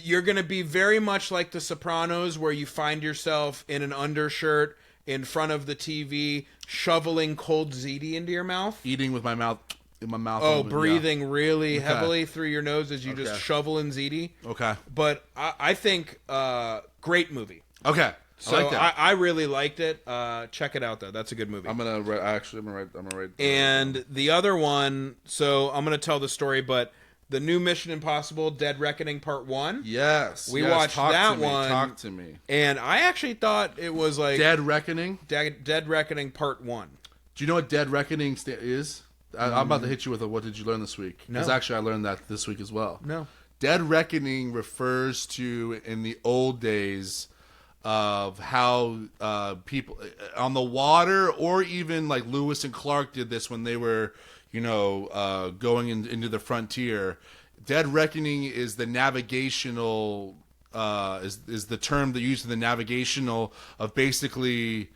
You're going to be very much like The Sopranos, where you find yourself in an undershirt in front of the TV, shoveling cold ziti into your mouth. Eating with my mouth... in my mouth. Oh, breathing really heavily through your nose as you just shovel in ziti. Okay. But I think great movie. Okay. So I like that. I really liked it. Check it out though. That's a good movie. I'm gonna write. And the other one, so I'm gonna tell the story, but the new Mission Impossible: Dead Reckoning Part 1. Yes. We watched that one. Talk to me. And I actually thought it was like Dead Reckoning. Dead Reckoning Part 1. Do you know what Dead Reckoning is? I'm about to hit you with a what did you learn this week? Because actually I learned that this week as well. No. Dead Reckoning refers to in the old days of how people on the water, or even like Lewis and Clark did this when they were, going into the frontier. Dead Reckoning is the navigational is the term that used in the navigational of basically,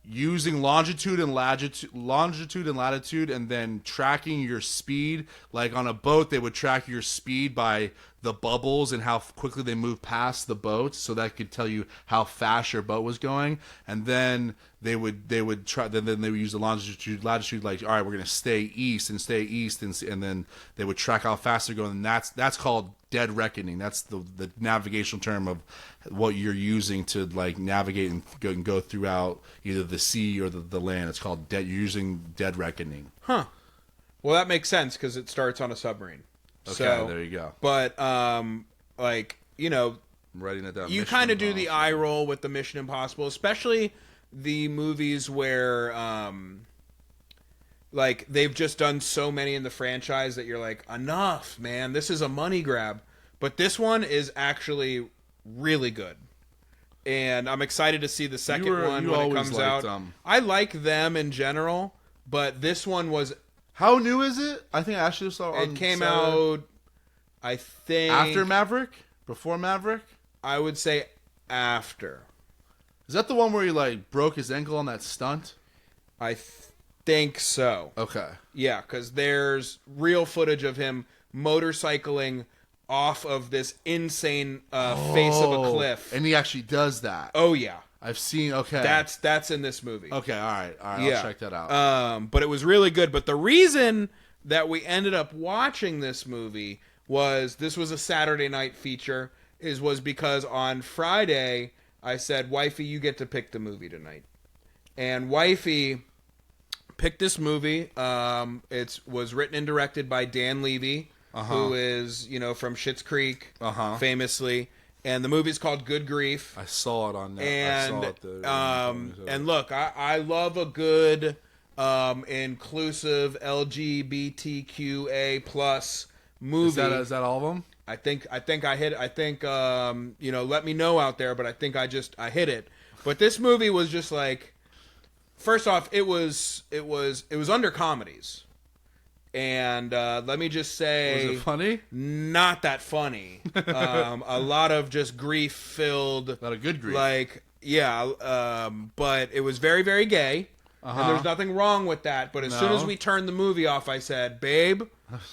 using longitude and latitude, and then tracking your speed. Like on a boat, they would track your speed by the bubbles and how quickly they move past the boat, so that could tell you how fast your boat was going. And then they would try. Then they would use the latitude. Like, all right, we're gonna stay east, and then they would track how fast they're going. And that's called Dead Reckoning. That's the navigational term of what you're using to like navigate and go throughout either the sea or the land. It's called you're using Dead Reckoning. Huh. Well, that makes sense because it starts on a submarine. Okay, so, there you go. But I'm writing that down. You kind of do the eye roll with the Mission Impossible, especially the movies where like they've just done so many in the franchise that you're like, enough, man. This is a money grab. But this one is actually really good. And I'm excited to see the second one when it comes out. I like them in general, but this one was... How new is it? I think I actually saw it. It came out, I think... After Maverick? Before Maverick? I would say after. Is that the one where he like broke his ankle on that stunt? I think so. Okay. Yeah, because there's real footage of him motorcycling off of this insane face of a cliff. And he actually does that. Oh yeah, I've seen. Okay, that's in this movie. Okay, all right. Yeah. I'll check that out. But it was really good. But the reason that we ended up watching this movie was this was a Saturday night feature. Was because on Friday I said, "Wifey, you get to pick the movie tonight," and Wifey picked this movie. It was written and directed by Dan Levy, who is from Schitt's Creek, famously. And the movie's called Good Grief. I saw it on there. And look, I love a good inclusive LGBTQA plus movie. Is that all of them? I think I hit. I think let me know out there, but I think I hit it. But this movie was just like, first off, it was under comedies. And let me just say... Was it funny? Not that funny. A lot of just grief-filled... A lot of good grief. But it was very, very gay. And there's nothing wrong with that. But as soon as we turned the movie off, I said, babe,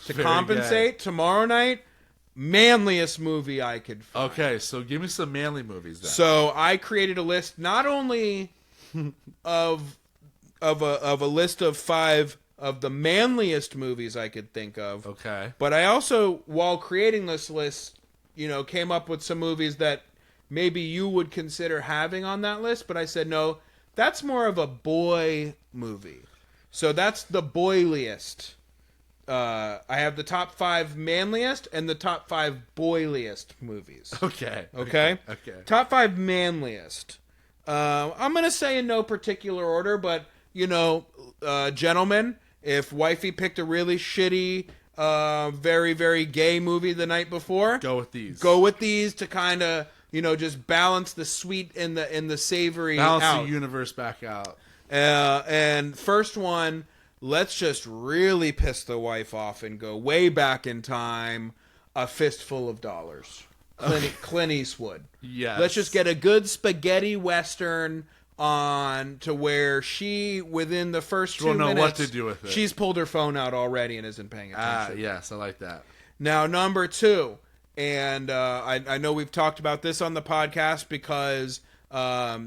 to compensate, tomorrow night, manliest movie I could find. Okay, so give me some manly movies then. So I created a list not only of a list of 5... of the manliest movies I could think of. Okay. But I also, while creating this list, came up with some movies that maybe you would consider having on that list. But I said, no, that's more of a boy movie. So that's the boiliest. I have the top 5 manliest and the top 5 boiliest movies. Okay. Okay? Top 5 manliest. I'm going to say in no particular order, but, gentlemen, if Wifey picked a really shitty, very, very gay movie the night before, go with these. Go with these to kind of, just balance the sweet and the savory balance out. The universe back out. And first one, let's just really piss the wife off and go way back in time. A Fistful of Dollars. Clint Eastwood. Yes. Let's just get a good spaghetti western on to where she, within the first 2 minutes, know what to do with it. She's pulled her phone out already and isn't paying attention. Yes, I like that. Now, number 2, and I know we've talked about this on the podcast because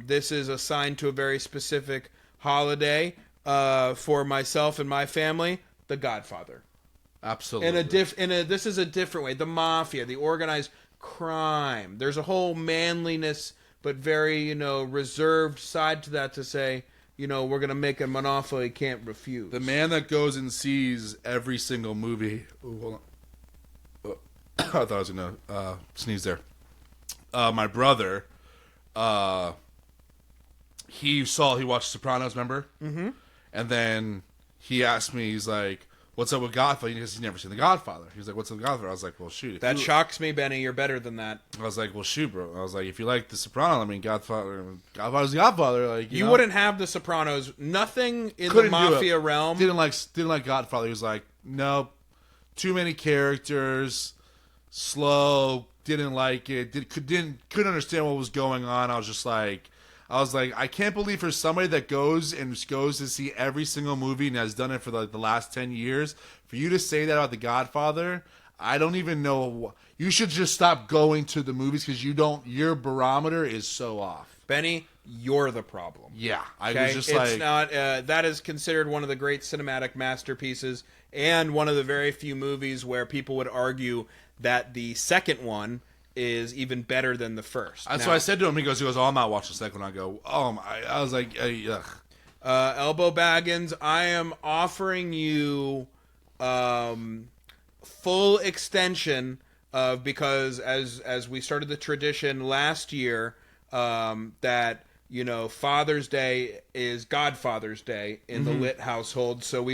this is assigned to a very specific holiday for myself and my family, The Godfather. Absolutely. This is a different way. The mafia, the organized crime. There's a whole manliness but very, reserved side to that to say, we're going to make a monopoly can't refuse. The man that goes and sees every single movie... Ooh, hold on. I thought I was going to sneeze there. My brother, he watched Sopranos, remember? Mm-hmm. And then he asked me, he's like... What's up with Godfather? Because he's never seen The Godfather. He was like, what's up with Godfather? I was like, well, shoot. That shocks me, Benny. You're better than that. I was like, well, shoot, bro. I was like, if you like The Sopranos, Godfather's The Godfather. Like, you wouldn't have The Sopranos. Nothing in the mafia realm. Didn't like Godfather. He was like, nope. Too many characters. Slow. Didn't like it. Couldn't understand what was going on. I was like, I can't believe for somebody that goes to see every single movie and has done it for the last 10 years, for you to say that about The Godfather, I don't even know. You should just stop going to the movies because your barometer is so off. Benny, you're the problem. Yeah. Okay? It's not, that is considered one of the great cinematic masterpieces and one of the very few movies where people would argue that the second one is even better than the first. That's what I said to him. He goes, oh, I'm not watching the second one. I go, oh, my. I was like, ugh. Elbow Baggins, I am offering you full extension of, because as we started the tradition last year, that, Father's Day is Godfather's Day in the Lit household. So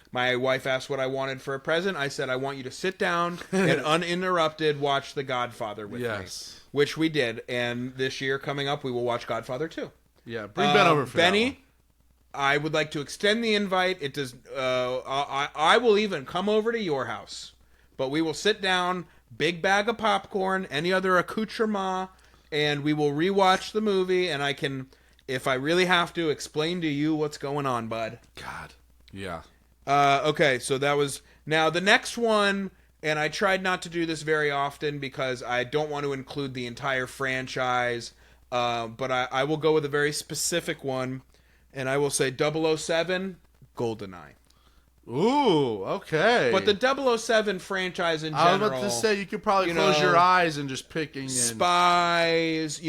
my wife asked what I wanted for a present. I said, I want you to sit down and uninterrupted watch The Godfather with me. Which we did. And this year coming up, we will watch Godfather 2. Yeah, bring Ben over for Benny, that one. I would like to extend the invite. It does. I will even come over to your house. But we will sit down, big bag of popcorn, any other accoutrement, and we will rewatch the movie. And I can, if I really have to, explain to you what's going on, bud. God. Yeah. Okay, so that was... Now, the next one and I tried not to do this very often because I don't want to include the entire franchise, but I will go with a very specific one, and I will say 007, GoldenEye. Ooh, okay. But the 007 franchise in general... I was about to say, you could probably close your eyes and just picking... Spies,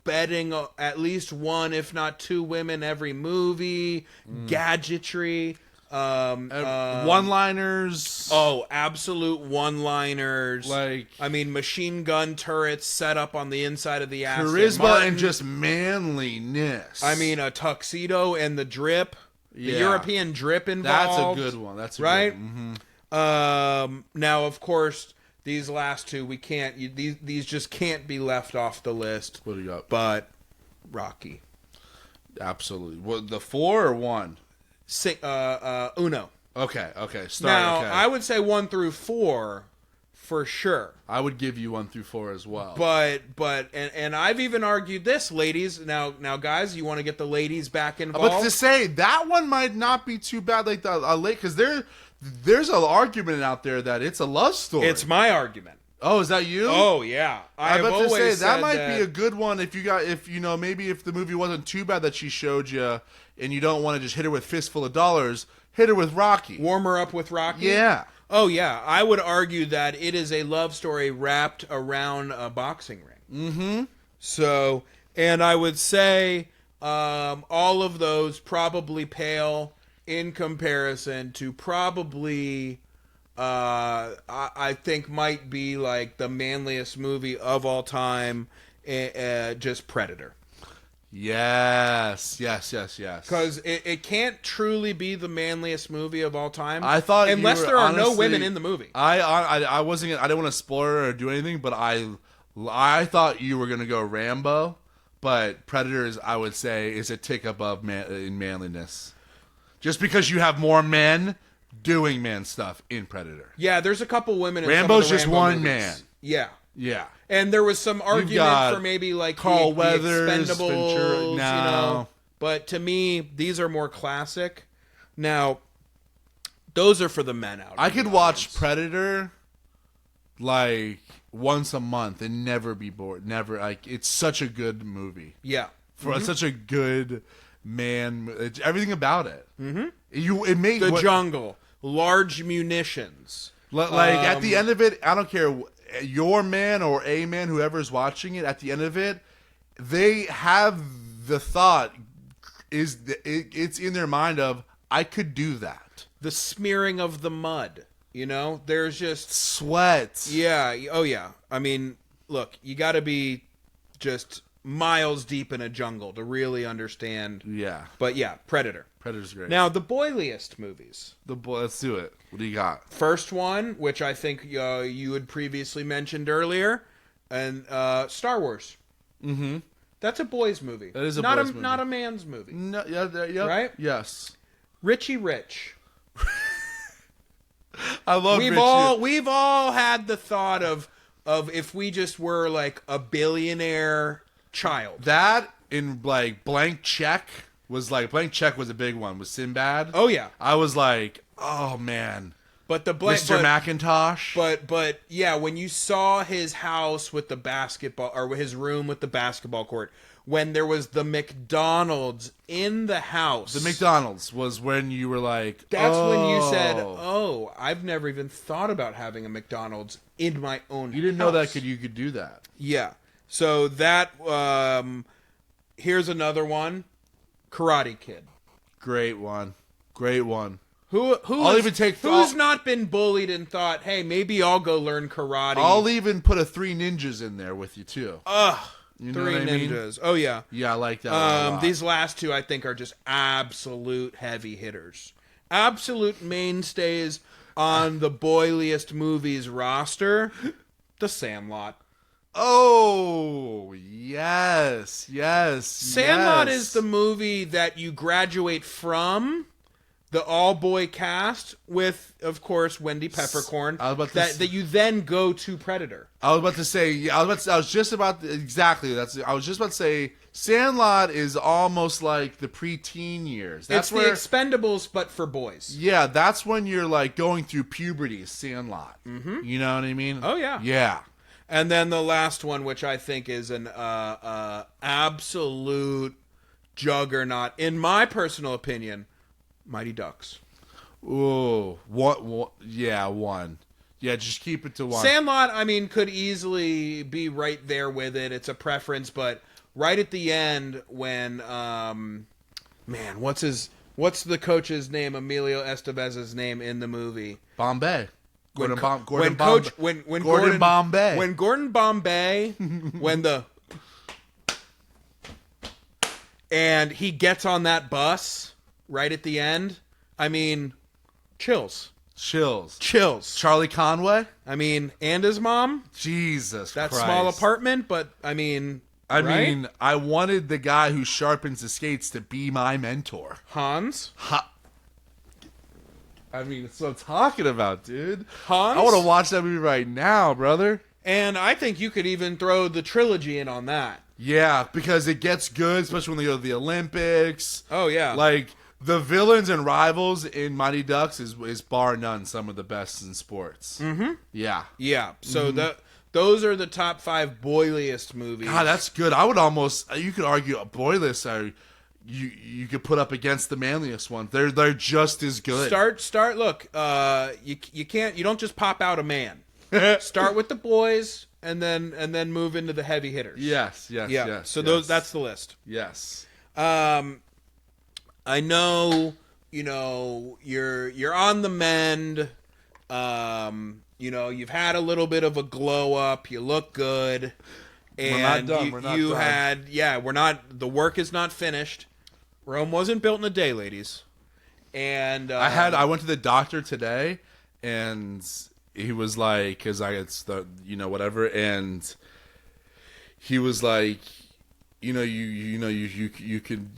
betting at least one, if not two women every movie, gadgetry... one-liners. Oh, absolute one-liners. Like... machine gun turrets set up on the inside of the Aston charisma Martin. and just manliness. A tuxedo and the drip. The European drip involved. That's a good one. That's a right? good one. Mm-hmm. Now, of course, these last two, we can't... These just can't be left off the list. What do you got? But Rocky. Absolutely. What, the 4 or 1? Uno. Okay. Now, I would say 1 through 4 for sure. I would give you 1 through 4 as well. But I've even argued this, ladies. Now, guys, you want to get the ladies back involved? But to say that one might not be too bad, like because there's an argument out there that it's a love story. It's my argument. Oh, is that you? Oh yeah, I was about to say that might be a good one if maybe if the movie wasn't too bad that she showed you, and you don't want to just hit her with fistful of dollars, hit her with Rocky. Warm her up with Rocky. Yeah. Oh yeah, I would argue that it is a love story wrapped around a boxing ring. Mm-hmm. So, and I would say all of those probably pale in comparison to probably I think might be like the manliest movie of all time, just Predator. Yes. Because it can't truly be the manliest movie of all time. I thought unless there are no women in the movie. I wasn't. I didn't want to spoil or do anything, but I thought you were gonna go Rambo, but Predators I would say is a tick above in manliness, just because you have more men doing man stuff in Predator. Yeah, there's a couple women in Rambo's some of the just Rambo one movies. man. Yeah. And there was some argument for maybe like Carl the Weathers, Expendables, Ventura. No. But to me, these are more classic. Now, those are for the men out. I could watch Predator like once a month and never be bored. Never. Like, it's such a good movie. Yeah. For such a good man, it's everything about it. Mm-hmm. It made the jungle, large munitions. Like at the end of it, I don't care. Your man or a man, whoever's watching it, at the end of it, they have the thought it's in their mind of, I could do that. The smearing of the mud, there's just sweat. Yeah. Oh yeah. Look, you got to be just miles deep in a jungle to really understand. Yeah. But yeah, Predator. Predator's great. Now, the boiliest movies. Let's do it. What do you got? First one, which I think you had previously mentioned earlier, and Star Wars. Mm-hmm. That's a boy's movie. That is a boy's movie. Not a man's movie. No, yeah. Right? Yes. Richie Rich. I love Richie. We've all had the thought of if we just were like a billionaire child. That in like Blank Check was a big one with Sinbad. Oh yeah. I was like, oh man. But Mr. Macintosh. But yeah, when you saw his house with the basketball, or his room with the basketball court, when there was the McDonald's in the house. The McDonald's was when you were like, that's when you said, oh, I've never even thought about having a McDonald's in my own house. You didn't know that you could do that. Yeah. So that here's another one. Karate Kid. Great one. Who's not been bullied and thought, hey, maybe I'll go learn karate? I'll even put a Three Ninjas in there with you too. You know Three Ninjas. Oh yeah. Yeah, I like that a lot. These last two I think are just absolute heavy hitters. Absolute mainstays on the boiliest movies roster. The Sandlot. Oh, yes. Sandlot is the movie that you graduate from the all-boy cast with, of course, Wendy Peppercorn. I was about to that you then go to Predator. I was about to say, I was just about to say, Sandlot is almost like the preteen years. That's it's the Expendables, but for boys. Yeah, that's when you're like going through puberty. Sandlot. Mm-hmm. You know what I mean? Oh yeah, yeah. And then the last one, which I think is an absolute juggernaut, in my personal opinion, Mighty Ducks. Ooh, what? Yeah, one. Yeah, just keep it to one. Sandlot, I mean, could easily be right there with it. It's a preference, but right at the end when, man, what's the coach's name? Emilio Estevez's name in the movie? Bombay. When Gordon Bombay, and he gets on that bus right at the end. I mean, chills. Charlie Conway. I mean, and his mom. Jesus that Christ. Small apartment, but I mean, I wanted the guy who sharpens the skates to be my mentor. Hans. I mean, that's what I'm talking about, dude. Hans? I want to watch that movie right now, brother. And I think you could even throw the trilogy in on that. Yeah, because it gets good, especially when they go to the Olympics. Oh, yeah. Like, the villains and rivals in Mighty Ducks is bar none some of the best in sports. Mm-hmm. Yeah. Yeah. So those are the top 5 boiliest movies. God, that's good. I would almost, you could argue a boiliest are... You could put up against the manliest ones. They're just as good. Start. Look, you don't just pop out a man. Start with the boys, and then move into the heavy hitters. Yes. So that's the list. Yes. I know. You're on the mend. You've had a little bit of a glow up. You look good. And we're not done. We're not. The work is not finished. Rome wasn't built in a day, ladies. And I went to the doctor today, and he was like, because it's the whatever, and he was like, you could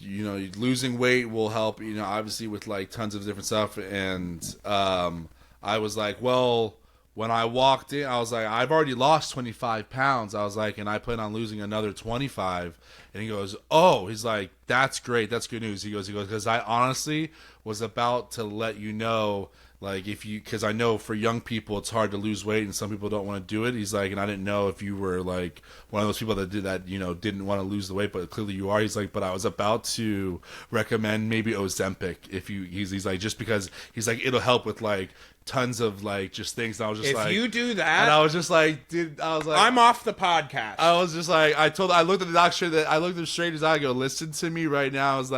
losing weight will help, obviously with like tons of different stuff, and I was like, well. When I walked in, I was like, I've already lost 25 pounds. I was like, and I plan on losing another 25. And he goes, oh, he's like, that's great. That's good news. He goes, because I honestly was about to let you know, like, because I know for young people, it's hard to lose weight and some people don't want to do it. He's like, and I didn't know if you were like one of those people that did that, didn't want to lose the weight, but clearly you are. He's like, but I was about to recommend maybe Ozempic he's like, just because he's like, it'll help with like, tons of like just things. And I was just if you do that, and I was just like, I'm off the podcast. I was just like, I looked at the doctor I looked him straight in his eye. I go, listen to me right now. I was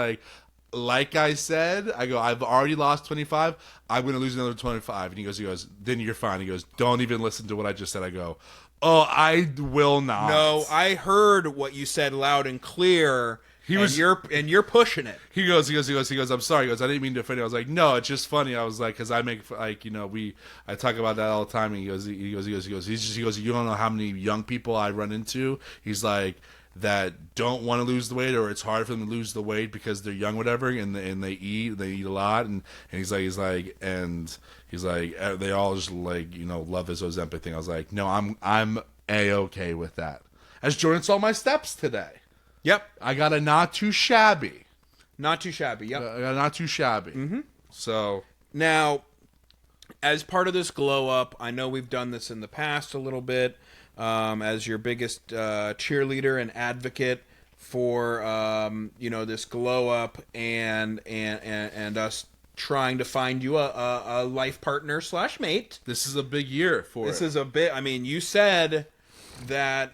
like I said, I go, I've already lost 25. I'm going to lose another 25. And he goes, then you're fine. He goes, don't even listen to what I just said. I go, oh, I will not. No, I heard what you said loud and clear. You're pushing it. He goes, I'm sorry. He goes, I didn't mean to offend you. I was like, no, it's just funny. I was like, because I make like, I talk about that all the time. And he goes, you don't know how many young people I run into. He's like, that don't want to lose the weight, or it's hard for them to lose the weight because they're young, whatever, and they eat a lot, and he's like, they all just like, love this Ozempic thing. I was like, no, I'm A-okay with that. As Jordan saw my steps today. Yep. I got a not too shabby. Not too shabby, yep. I got a not too shabby. Mm-hmm. So. Now, as part of this glow up, I know we've done this in the past a little bit, as your biggest cheerleader and advocate for, this glow up and us trying to find you a life partner / mate. This is a big year for This is a bit, I mean, you said that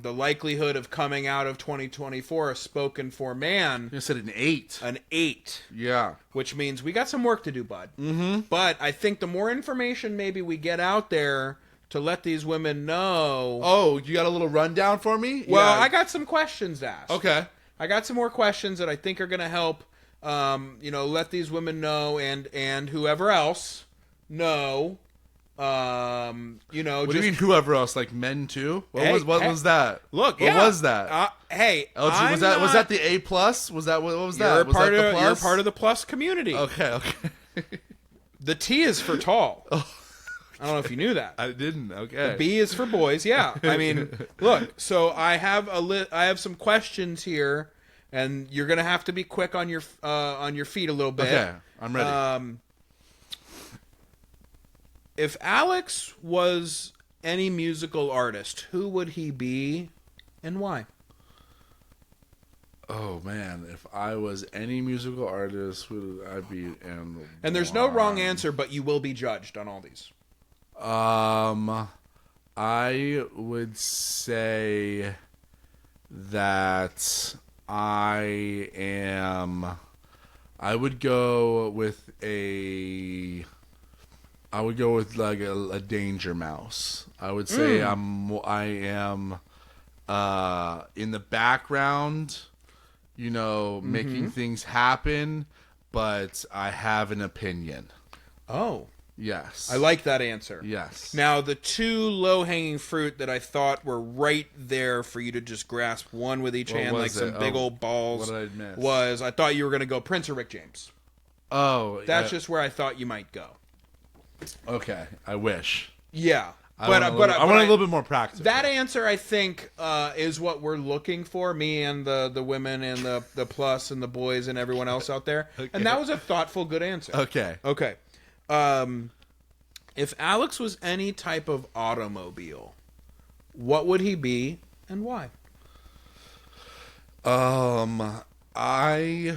the likelihood of coming out of 2024 a spoken for man. You said an 8. An 8. Yeah. Which means we got some work to do, bud. Mm-hmm. But I think the more information maybe we get out there to let these women know. Oh, you got a little rundown for me? Well, yeah. I got some questions asked. Okay. I got some more questions that I think are going to help, let these women know and whoever else know You know, What do you mean whoever else? Like men too? What was that? Look, what was that? Hey, was that the A plus? Was that what was that? You're Was that the plus? You're part of the plus community. Okay. The T is for tall. Oh. I don't know if you knew that. I didn't. Okay. The B is for boys. Yeah. I mean, look. So I have I have some questions here, and you're gonna have to be quick on your feet a little bit. Okay, I'm ready. If Alex was any musical artist, who would he be, and why? Oh man, if I was any musical artist, who would I be? And there's no wrong answer, but you will be judged on all these. I would say that I would go with like a danger mouse. I would say I am in the background, you know, making things happen, but I have an opinion. Oh. Yes. I like that answer. Yes. Now, the two low-hanging fruit that I thought were right there for you to just grasp one with each hand, like some big old balls, what did I miss? was I thought you were going to go Prince or Rick James. Oh. That's just where I thought you might go. Okay. I wish. Yeah. I want a little bit more practice. That answer, I think, is what we're looking for, me and the women and the plus and the boys and everyone else out there. Okay. And that was a thoughtful, good answer. Okay. Okay. If Alex was any type of automobile, what would he be and why? I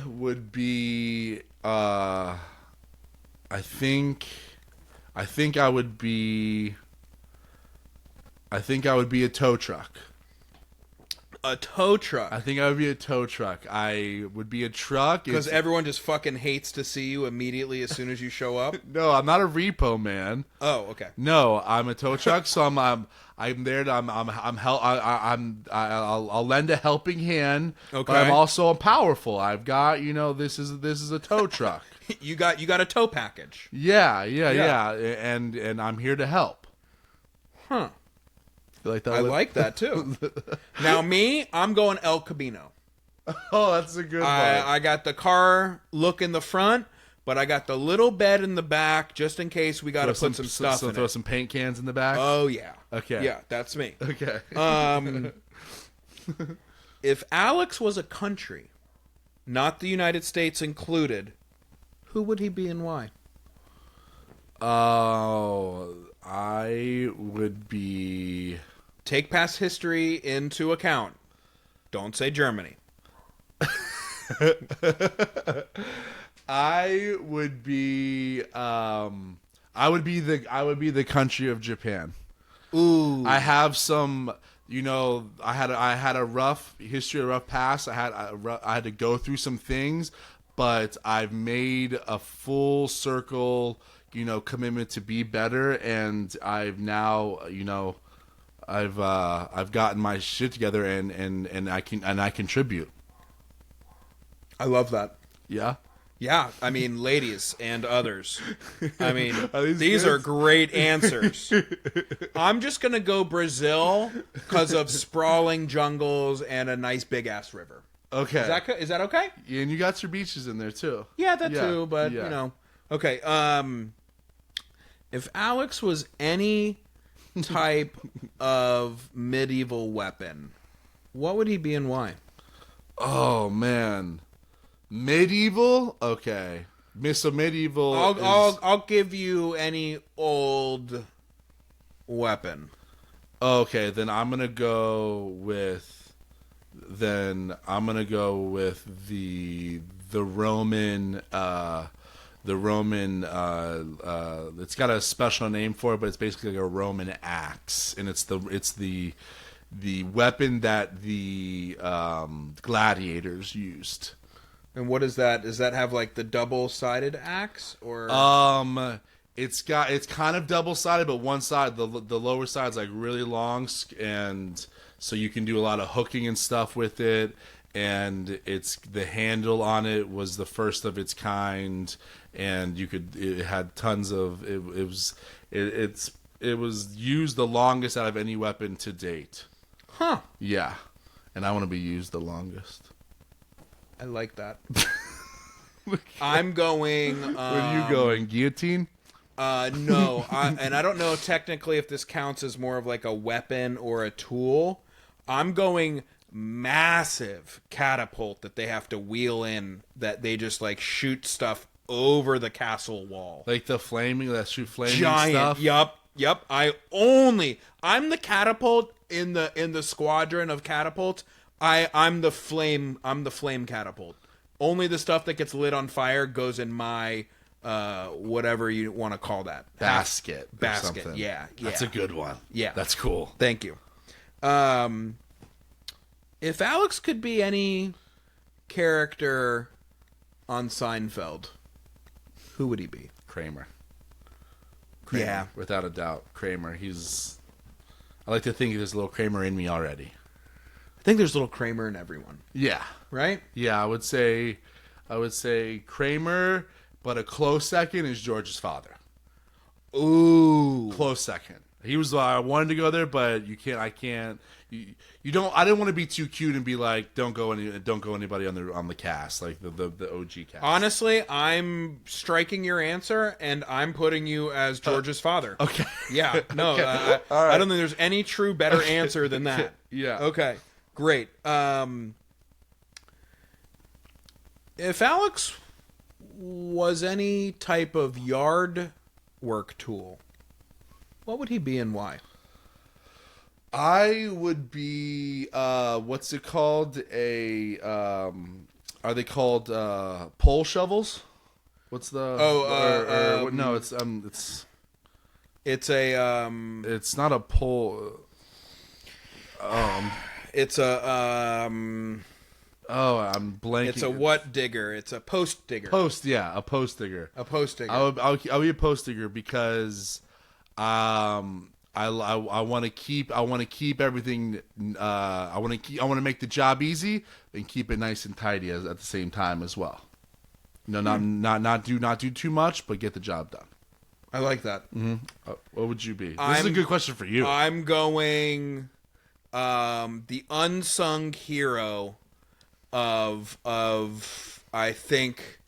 would be I think I would be a tow truck. A tow truck. I think I would be a tow truck. I would be a truck because everyone just fucking hates to see you immediately as soon as you show up. No, I'm not a repo man. Oh, okay. No, I'm a tow truck. So I'm there to I'll lend a helping hand. Okay. But I'm also powerful. I've got this is a tow truck. you got a tow package. Yeah, and I'm here to help. Huh. Like that I like that too. Now I'm going El Camino. Oh, that's a good one. I got the car look in the front, but I got the little bed in the back just in case we got to put some stuff in throw it. Some paint cans in the back. Oh yeah. Okay. Yeah, that's me. Okay. If Alex was a country, not the United States included, who would he be and why? Oh, I would be... Take past history into account. Don't say Germany. I would be the country of Japan. Ooh. I have some, I had a rough history, a rough past. I had to go through some things, but I've made a full circle commitment to be better, and I've now, I've gotten my shit together, and I contribute. I love that. Yeah. Yeah, I mean, ladies and others. I mean, these are great answers. I'm just gonna go Brazil because of sprawling jungles and a nice big ass river. Okay. Is that okay? Yeah, and you got your beaches in there too. Yeah, that too. But okay. If Alex was any type of medieval weapon, what would he be and why? Oh man, medieval. Okay, so medieval. I'll give you any old weapon. Okay, then I'm gonna go with the Roman. The Roman, it's got a special name for it, but it's basically like a Roman axe, and it's the weapon that the gladiators used. And what is that? Does that have like the double-sided axe, or? It's kind of double-sided, but one side, the lower side's like really long, and so you can do a lot of hooking and stuff with it. and the handle on it was the first of its kind, and it had tons of it was used the longest out of any weapon to date. Huh. Yeah. And I want to be used the longest. I like that. I'm going... Where are you going? Guillotine? No. And I don't know technically if this counts as more of like a weapon or a tool. I'm going massive catapult that they have to wheel in, that they just like shoot stuff over the castle wall. Like the flaming Giant stuff? Yep. I'm the catapult in the squadron of catapults. I'm the flame catapult. Only the stuff that gets lit on fire goes in my whatever you want to call that. Basket. Yeah. That's a good one. Yeah. That's cool. Thank you. If Alex could be any character on Seinfeld, who would he be? Kramer. Yeah. Without a doubt. Kramer. I like to think there's a little Kramer in me already. I think there's a little Kramer in everyone. Yeah. Right? Yeah, I would say Kramer, but a close second is George's father. Ooh. Close second. He was I wanted to go there, but I can't. You don't. I didn't want to be too cute and be like, don't go anybody on the cast, like the OG cast. Honestly, I'm striking your answer, and I'm putting you as George's father. Okay. Yeah. No. Okay. Right. I don't think there's any true better answer than that. Yeah. Okay. Great. If Alex was any type of yard work tool, what would he be and why? I would be what's it called? Are they called pole shovels? What's the no, it's it's not a pole. It's a I'm blanking. It's a what digger? It's a post digger. A post digger. A post digger. I'll be a post digger because I want to keep everything. I want to make the job easy and keep it nice and tidy at the same time as well. No, not do too much, but get the job done. I like that. Mm-hmm. What would you be? This is a good question for you. I'm going the unsung hero of I think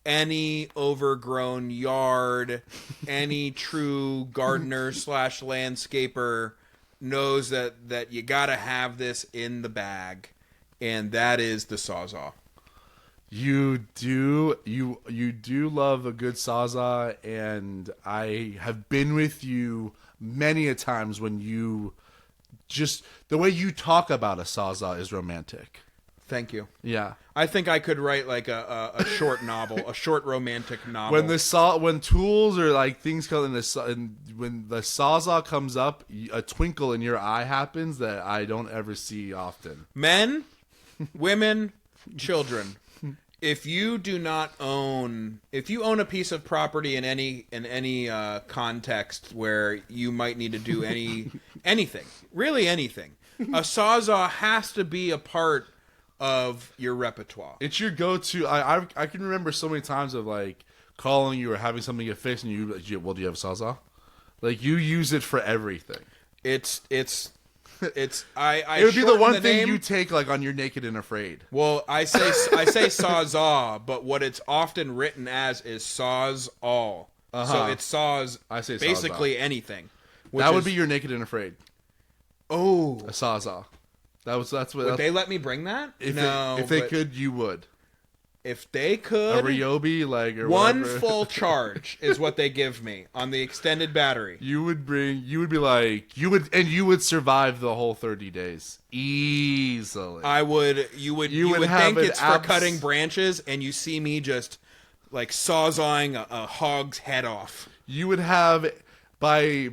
any overgrown yard, any true gardener / landscaper knows that you gotta have this in the bag, and that is the Sawzall. You do love a good Sawzall, and I have been with you many a times when you just the way you talk about a Sawzall is romantic. Thank you. Yeah. I think I could write like a short novel, a short romantic novel. When tools or like things come in when the Sawzall comes up, a twinkle in your eye happens that I don't ever see often. Men, women, children. If you own a piece of property in any context where you might need to do anything, really anything, a Sawzall has to be a part of your repertoire. It's your go-to. I can remember so many times of like calling you or having something get fixed, and you well, do you have a Sawzall? Like you use it for everything. It would be the one thing you take like on your Naked and Afraid. Well, I say Sawzall, but what it's often written as is Sawzall. So it saws basically Sawzall. Anything. That would be your Naked and Afraid. Oh, a Sawzall. That's what. Would they let me bring that? If they could, you would. If they could, a Ryobi, like or one whatever. full charge is what they give me on the extended battery. You would survive the whole 30 days easily. You would think it's for cutting branches, and you see me just like sawzawing a hog's head off. You would have by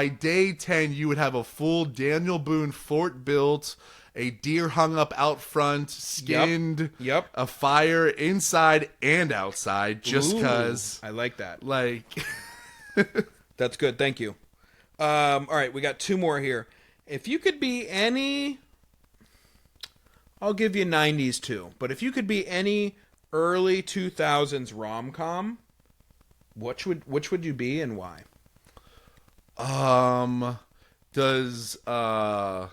day 10, you would have a full Daniel Boone fort built. A deer hung up out front, skinned. Yep. A fire inside and outside, just because. I like that. Like, that's good. Thank you. All right, we got two more here. If you could be any I'll give you 90s too. But if you could be any early 2000s rom-com, which would you be and why? Does God,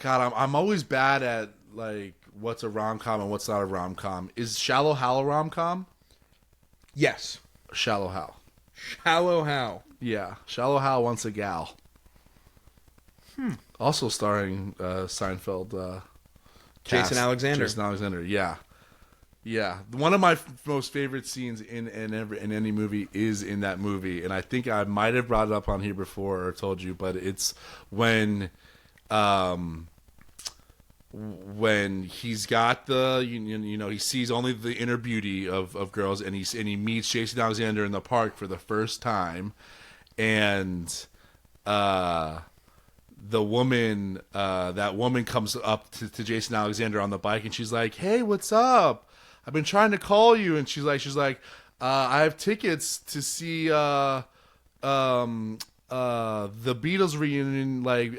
I'm always bad at like what's a rom-com and what's not a rom-com. Is Shallow Hal a rom-com? Yes. Shallow Hal. Shallow Hal. Yeah, Shallow Hal wants a gal. Also starring Seinfeld. Jason Alexander. Jason Alexander. Yeah. Yeah, one of my most favorite scenes in any movie is in that movie, and I think I might have brought it up on here before or told you, but it's when he's got the he sees only the inner beauty of girls, and he meets Jason Alexander in the park for the first time, and the woman that woman comes up to Jason Alexander on the bike, and she's like, "Hey, what's up? I've been trying to call you." And she's like, I have tickets to see the Beatles reunion, like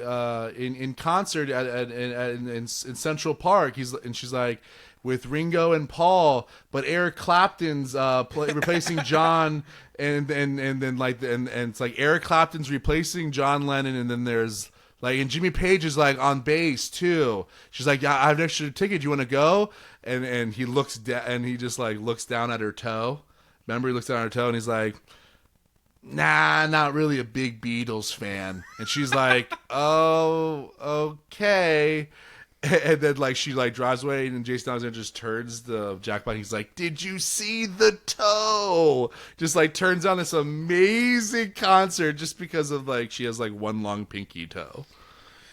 in concert in Central Park. She's like, with Ringo and Paul, but Eric Clapton's replacing John, and it's like Eric Clapton's replacing John Lennon, and then there's like, and Jimmy Page is like on bass too. She's like, "Yeah, I have an extra ticket. Do you want to go?" And he looks down, and he just like looks down at her toe. Remember, he looks down at her toe, and he's like, "Nah, not really a big Beatles fan." And she's like, "Oh, okay." And then like she like drives away, and Jason Alexander just turns the jackpot. He's like, "Did you see the toe?" Just like turns on this amazing concert just because of like she has like one long pinky toe.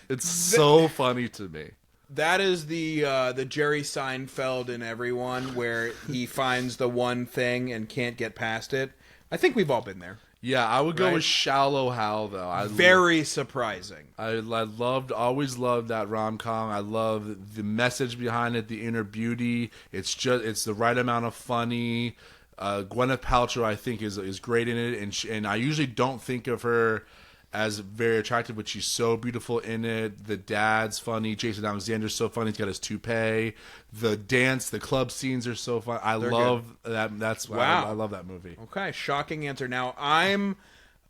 It's so funny to me. That is the Jerry Seinfeld in Everyone, where he finds the one thing and can't get past it. I think we've all been there. Yeah, I would go with Shallow Hal though. Very surprising. I always loved that rom-com. I love the message behind it, the inner beauty. It's the right amount of funny. Gwyneth Paltrow, I think, is great in it, and I usually don't think of her as very attractive, but she's so beautiful in it. The dad's funny. Jason Alexander's so funny. He's got his toupee. The club scenes are so fun. I love that. That's wow. I love that movie. Okay, shocking answer. Now I'm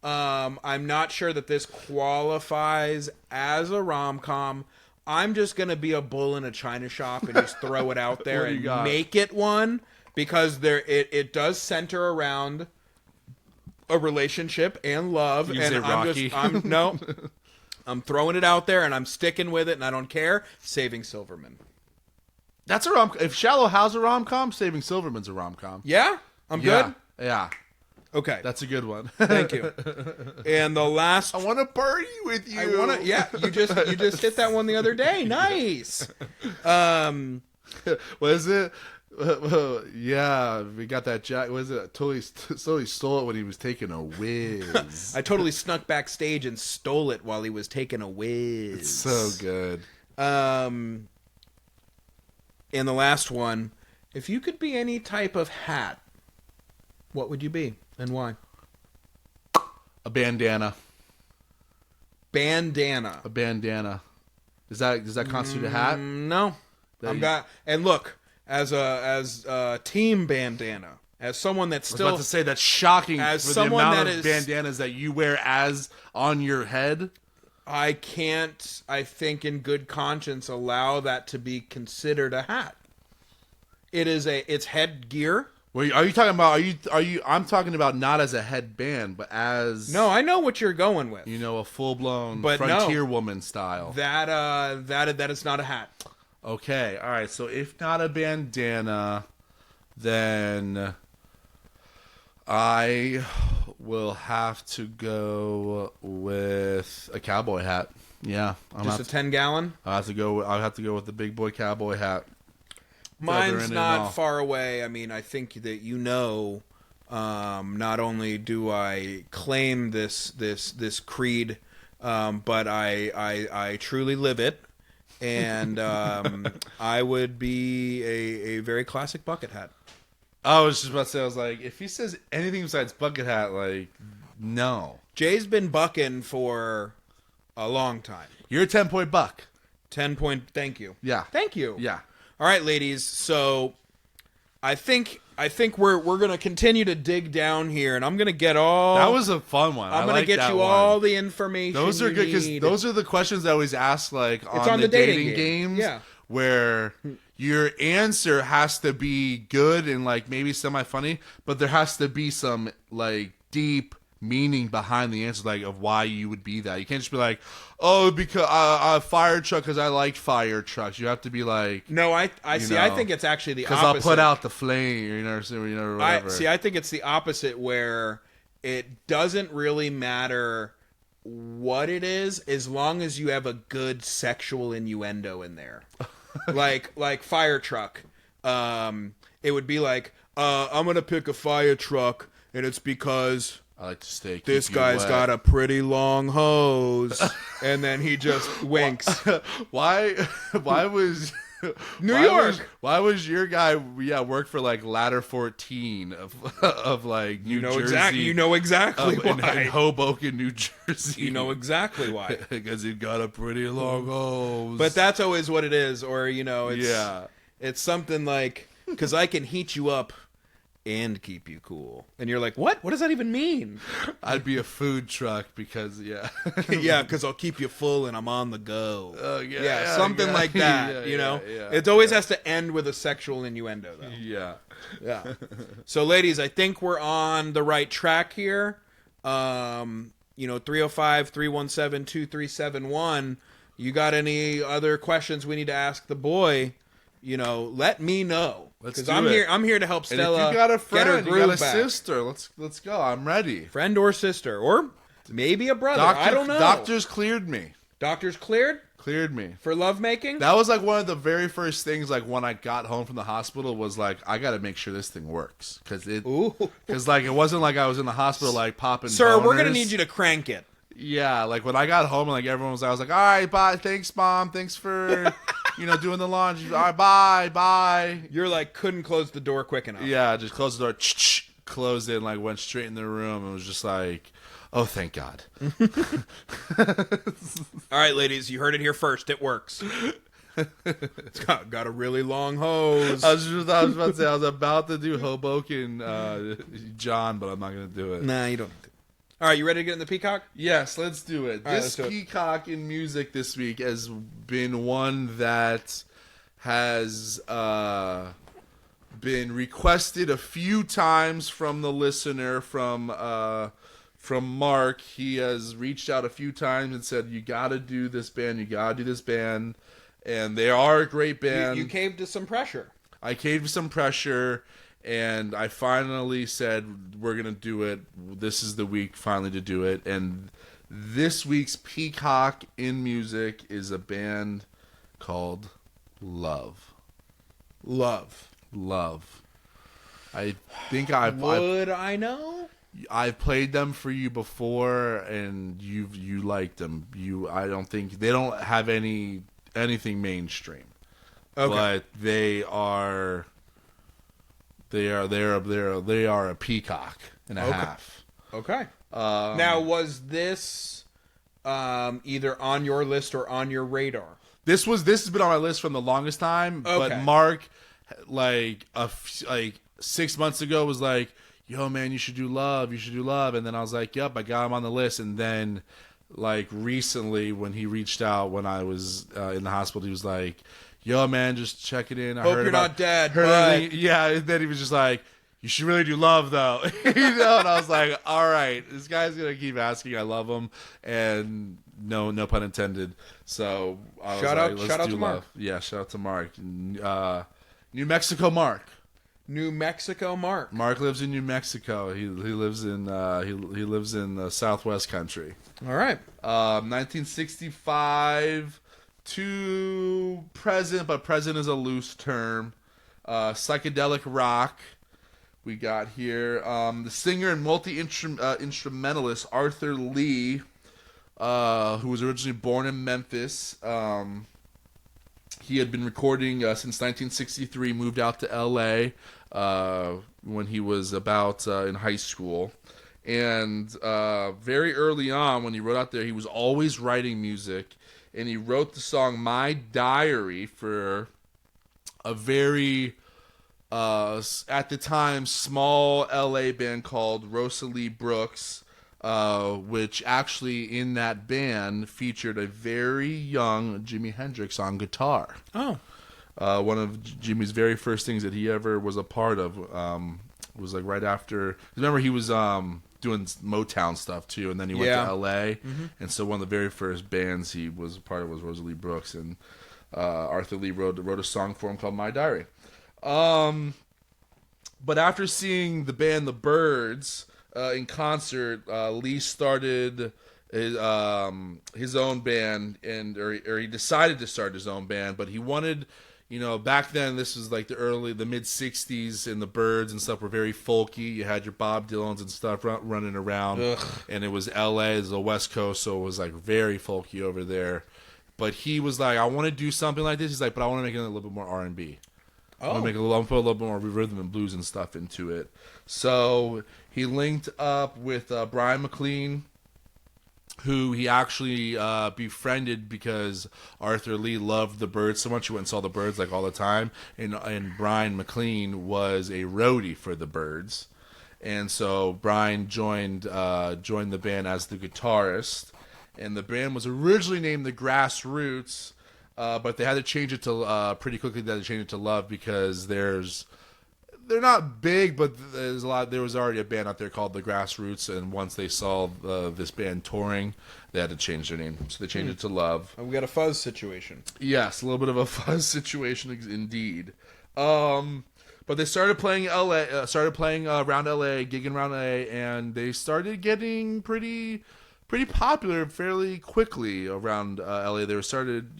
not sure that this qualifies as a rom-com. I'm just gonna be a bull in a china shop and just throw it out there and make it one, because it does center around a relationship and love, and I'm throwing it out there and I'm sticking with it, and I don't care. Saving Silverman. That's a rom. If Shallow Hal's a rom-com, Saving Silverman's a rom-com. Yeah, I'm good. Yeah. Okay, that's a good one. Thank you. And the last, I want to party with you. I want to. Yeah, you just hit that one the other day. Nice. What is it? Yeah, we got that jack. Was it totally stole it when he was taking a whiz? I totally snuck backstage and stole it while he was taking a whiz. It's so good. And the last one, if you could be any type of hat, what would you be and why? A bandana. Bandana. A bandana. Does that constitute a hat? No. And look. As a team bandana, as someone that's still, I was about to say, that's shocking as for someone the amount of bandanas that you wear as on your head. I can't, I think in good conscience, allow that to be considered a hat. It's headgear. Well, are you talking about? Are you? I'm talking about not as a headband, but as. No, I know what you're going with. A full blown frontier woman style. That is not a hat. Okay, all right. So if not a bandana, then I will have to go with a cowboy hat. Yeah, just a 10-gallon. I have to go. I'll have to go with the big boy cowboy hat. Mine's not far away. I mean, I think that not only do I claim this creed, but I truly live it. And I would be a very classic bucket hat. I was just about to say, I was like, if he says anything besides bucket hat, like, no. Jay's been bucking for a long time. You're a 10-point buck. 10 point. Thank you. Yeah. Thank you. Yeah. All right, ladies. So I think we're gonna continue to dig down here, and I'm gonna get all. That was a fun one. I'm gonna get you all the information. Those are good because need. those are the questions I always ask, like on the dating games. Yeah. Where your answer has to be good and like maybe semi-funny, but there has to be some like deep meaning behind the answer, like of why you would be that. You can't just be like, oh, because I fire truck because I like fire trucks. You have to be like, no, I see. I think it's actually the opposite. Because I'll put out the flame, whatever. I think it's the opposite, where it doesn't really matter what it is as long as you have a good sexual innuendo in there. like fire truck. It would be like, I'm gonna pick a fire truck, and it's because I like to stay. This guy's got a pretty long hose, and then he just winks. Why was New York? Why was your guy? Yeah, work for like ladder 14 of like New Jersey. You know exactly why. In Hoboken, New Jersey. You know exactly why. Because he got a pretty long hose. But that's always what it is, or it's something like, because I can heat you up and keep you cool. And you're like, what? What does that even mean? I'd be a food truck because, yeah. Yeah, because I'll keep you full and I'm on the go. Yeah, something like that, Yeah, it always has to end with a sexual innuendo, though. Yeah. Yeah. So, ladies, I think we're on the right track here. 305-317-2371. You got any other questions we need to ask the boy? Let me know. Because I'm here to help Stella. And if you got a friend, get her you got a back. sister, let's go. I'm ready. Friend or sister, or maybe a brother. I don't know. Doctors cleared me. Doctors cleared me for lovemaking. That was like one of the very first things. Like when I got home from the hospital, was like, I got to make sure this thing works because it wasn't like I was in the hospital like popping. Sir, boners. We're gonna need you to crank it. Yeah, like when I got home and like everyone was, I was like, all right, bye, thanks, mom, thanks for, doing the laundry. All right, bye. You're like, couldn't close the door quick enough. Yeah, just closed the door, closed it, and like went straight in the room and was just like, oh, thank God. All right, ladies, you heard it here first. It works. It's got a really long hose. I was about to say, I was about to do Hoboken John, but I'm not going to do it. Nah, you don't need to. All right, you ready to get in the Peacock? Yes, let's do it. This Peacock in music this week has been one that has been requested a few times from the listener, from Mark. He has reached out a few times and said, you got to do this band, and they are a great band. You caved to some pressure. I caved to some pressure. And I finally said, we're going to do it. This is the week finally to do it. And this week's Peacock in music is a band called Love. Love. I think I know? I've played them for you before, and you liked them. I don't think they don't have anything mainstream. Okay. But they are a peacock and a half. Okay. Now, was this either on your list or on your radar? This has been on my list from the longest time. Okay. But Mark, like 6 months ago, was like, "Yo, man, you should do Love. And then I was like, "Yep, I got him on the list." And then, like recently, when he reached out when I was in the hospital, he was like, yo, man, just check it in. Hope you're not dead. But... Yeah, and then he was just like, you should really do Love, though. And I was like, all right, this guy's going to keep asking. I love him. And no pun intended. So I was shout out to Love. Mark. Yeah, shout out to Mark. New Mexico Mark. New Mexico Mark. Mark lives in New Mexico. He lives in he lives in the Southwest country. All right. 1965 to present, but present is a loose term. Psychedelic rock. We got here the singer and multi-instrumentalist Arthur Lee, who was originally born in Memphis. He had been recording since 1963, moved out to L.A. When he was about in high school. And very early on, when he wrote out there, he was always writing music. and he wrote the song My Diary for a very, at the time, small LA band called Rosalie Brooks, which actually in that band featured a very young Jimi Hendrix on guitar. Oh. One of Jimmy's very first things that he ever was a part of was like right after. Remember, he was doing Motown stuff too, and then he went to L.A. And so one of the very first bands he was a part of was Rosalie Brooks, and Arthur Lee wrote a song for him called My Diary. But after seeing the band The Byrds in concert, Lee started his own band, or he decided to start his own band, but he wanted. Back then, this was like the mid 60s, and the Byrds and stuff were very folky. You had your Bob Dylans and stuff running around. Ugh. And it was LA, it was the West Coast, so it was like very folky over there. But he was like, I want to do something like this. He's like, but I want to make it a little bit more R&B. I want to put a little bit more rhythm and blues and stuff into it. So he linked up with Brian McLean, who he actually befriended because Arthur Lee loved the Byrds so much. He went and saw the Byrds like all the time. And Brian McLean was a roadie for the Byrds. And so Brian joined the band as the guitarist. And the band was originally named the Grassroots, but they had to change it to pretty quickly. They had to change it to Love because they're not big, but there was already a band out there called the Grassroots, and once they saw this band touring, they had to change their name, so they changed it to Love. We got a fuzz situation. Yes, a little bit of a fuzz situation indeed. But they started playing around LA, gigging around LA, and they started getting pretty popular fairly quickly around LA. They started,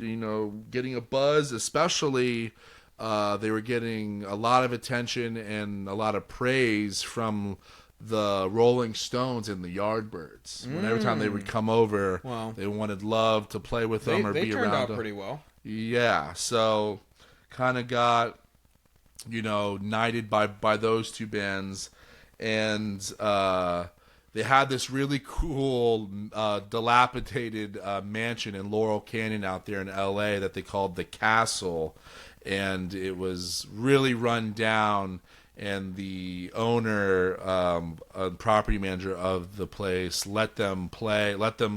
getting a buzz, especially. They were getting a lot of attention and a lot of praise from the Rolling Stones and the Yardbirds. Every time they would come over, they wanted Love to play with them or be around them. They turned out pretty well. Yeah, so kind of got, knighted by those two bands. And they had this really cool, dilapidated mansion in Laurel Canyon out there in L.A. that they called the Castle. And it was really run down, and the owner, property manager of the place, let them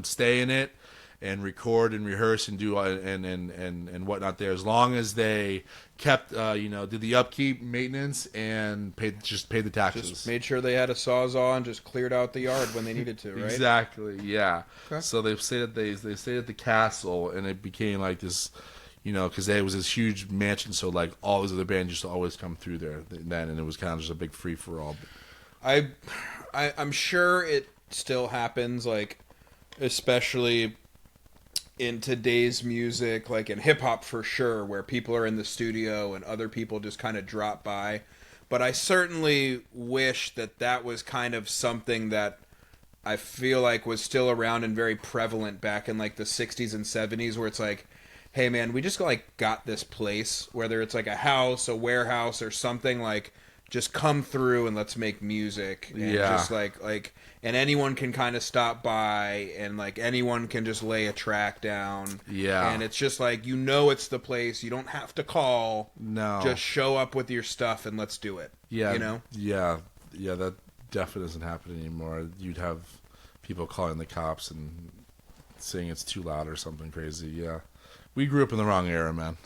stay in it, and record and rehearse and do and whatnot there, as long as they kept, did the upkeep, maintenance, and paid the taxes. Just made sure they had a sawzall and just cleared out the yard when they needed to, right? Exactly, yeah. Okay. So they stayed at the Castle, and it became like this. Because there was this huge mansion, so like all these other bands used to always come through there then, and it was kind of just a big free for all. I'm sure it still happens, like especially in today's music, like in hip hop for sure, where people are in the studio and other people just kind of drop by. But I certainly wish that was kind of something that I feel like was still around and very prevalent back in like the 60s and 70s, where it's like, hey man, we just got this place, whether it's like a house, a warehouse, or something, like just come through and let's make music. And just like and anyone can kind of stop by, and like anyone can just lay a track down. Yeah. And it's just like, it's the place. You don't have to call. No. Just show up with your stuff and let's do it. Yeah. Yeah, that definitely doesn't happen anymore. You'd have people calling the cops and saying it's too loud or something crazy. Yeah. We grew up in the wrong era, man.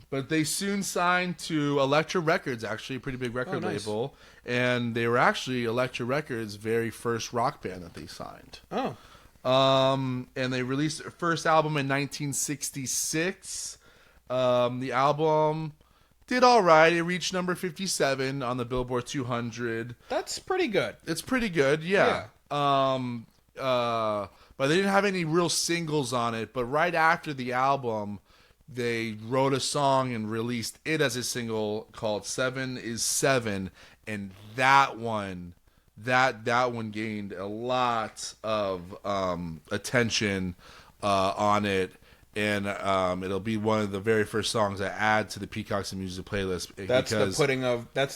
But they soon signed to Elektra Records, actually a pretty big record label. And they were actually Elektra Records' very first rock band that they signed. Oh. And they released their first album in 1966. The album did all right. It reached number 57 on the Billboard 200. That's pretty good. It's pretty good, yeah. But they didn't have any real singles on it. But right after the album, they wrote a song and released it as a single called 7 is 7. And that one gained a lot of attention on it. And it'll be one of the very first songs I add to the Peacocks and Music playlist. That's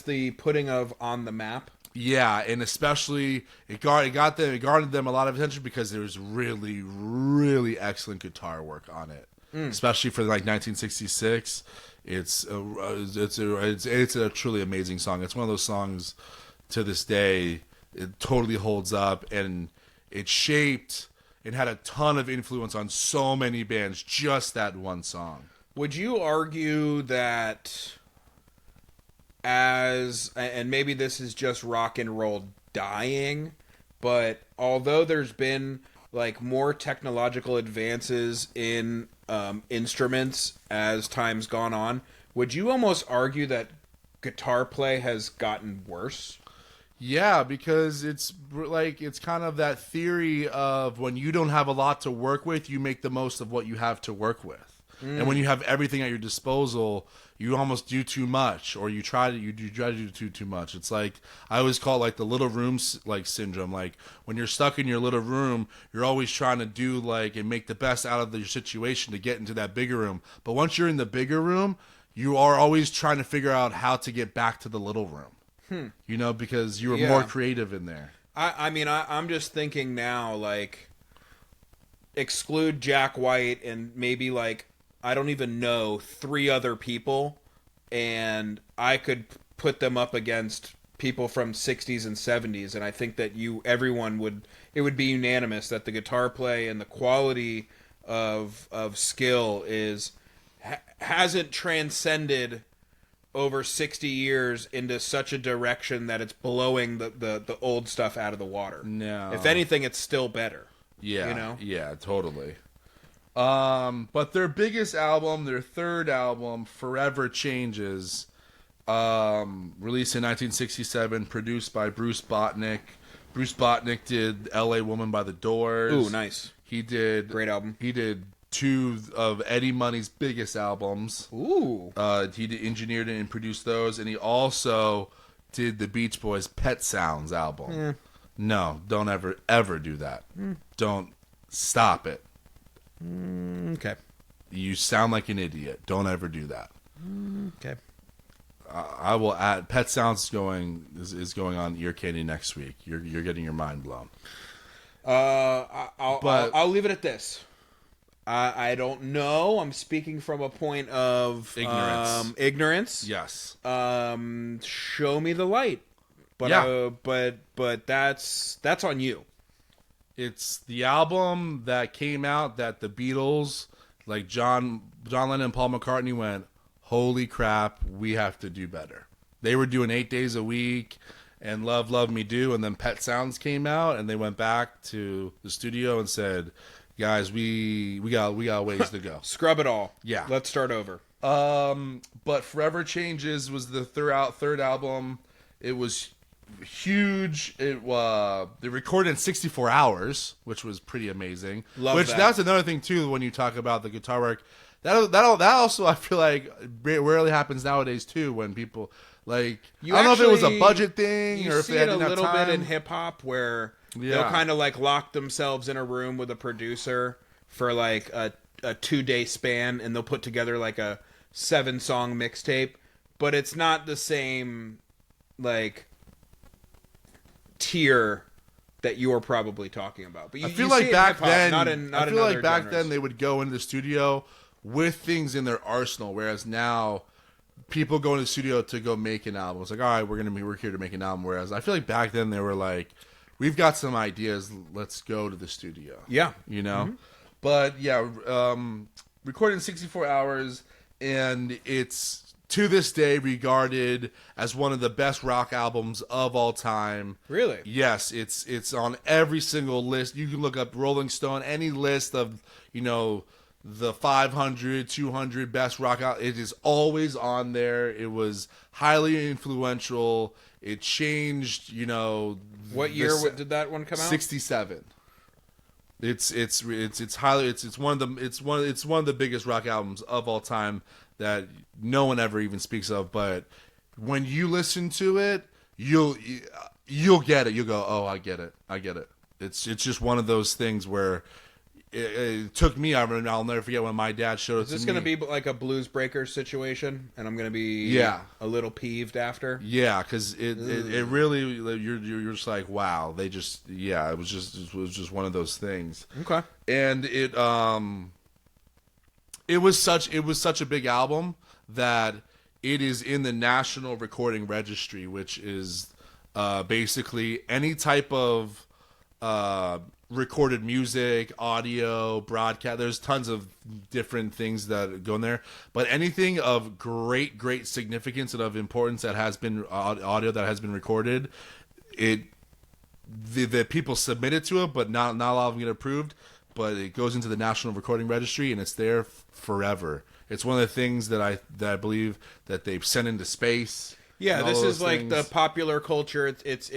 the putting of on the map. Yeah, and especially it garnered them a lot of attention because there was really, really excellent guitar work on it, especially for like 1966. It's a truly amazing song. It's one of those songs to this day. It totally holds up, and it had a ton of influence on so many bands. Just that one song. Would you argue that and maybe this is just rock and roll dying, but although there's been like more technological advances in instruments as time's gone on, would you almost argue that guitar play has gotten worse? Yeah, because it's kind of that theory of when you don't have a lot to work with, you make the most of what you have to work with. And when you have everything at your disposal, you almost do too much, or you try to do too much. It's like I always call it like the little room syndrome. Like when you're stuck in your little room, you're always trying to do and make the best out of your situation to get into that bigger room. But once you're in the bigger room, you are always trying to figure out how to get back to the little room. Because you were more creative in there. I'm just thinking now, like, exclude Jack White and maybe I don't even know 3 other people, and I could put them up against people from 60s and 70s, and I think that it would be unanimous that the guitar play and the quality of skill hasn't transcended over 60 years into such a direction that it's blowing the old stuff out of the water. No. If anything, it's still better. Yeah. Yeah, totally. But their biggest album, their third album, Forever Changes, released in 1967, produced by Bruce Botnick. Bruce Botnick did L.A. Woman by the Doors. Ooh, nice. Great album. He did 2 of Eddie Money's biggest albums. Ooh. He engineered and produced those, and he also did the Beach Boys' Pet Sounds album. No, don't ever do that. Don't stop it. Okay. You sound like an idiot. Don't ever do that. Okay. I will add. Pet Sounds is going on Ear Candy next week. You're getting your mind blown. I'll leave it at this. I don't know. I'm speaking from a point of ignorance. Yes. Show me the light. But but that's on you. It's the album that came out that the Beatles, like John Lennon and Paul McCartney, went, holy crap, we have to do better. They were doing 8 days a week and Love, Love Me Do, and then Pet Sounds came out, and they went back to the studio and said, guys, we got ways to go. Scrub it all. Yeah. Let's start over. But Forever Changes was the third album. It was huge. They recorded in 64 hours, which was pretty amazing. That's another thing too when you talk about the guitar work. That also I feel like rarely happens nowadays too, when people I don't know if it was a budget thing or if they didn't have time. You see it a little bit in hip hop where they'll kind of lock themselves in a room with a producer for a 2-day span, and they'll put together a 7-song mixtape, but it's not the same tier that you're probably talking about. But I feel like back then, genres. They would go into the studio with things in their arsenal, whereas now people go into the studio to go make an album. It's like, all right, we're here to make an album. Whereas I feel like back then they were like, we've got some ideas, let's go to the studio. Yeah, Mm-hmm. But yeah, recorded in 64 hours, and it's to this day regarded as one of the best rock albums of all time. Really? Yes, it's on every single list. You can look up Rolling Stone, any list of, the 500, 200 best rock albums. It is always on there. It was highly influential. It changed, What year did that one come out? 67. It's one of the biggest rock albums of all time that no one ever even speaks of, but when you listen to it, you'll get it. You'll go, oh, I get it. It's just one of those things where it took me. I'll never forget when my dad showed it to me. Is this going to be like a Blues Breakers situation, and I'm going to be a little peeved after? Yeah, because it really you're just like, wow, they just it was just one of those things. Okay, and it was such a big album that it is in the National Recording Registry, which is basically any type of recorded music, audio, broadcast. There's tons of different things that go in there, but anything of great significance and of importance that has been audio that has been recorded, the people submit it to it, but not a lot of them get approved. But it goes into the National Recording Registry, and it's there forever. It's one of the things that I believe that they've sent into space. Yeah, this is like the popular culture. It's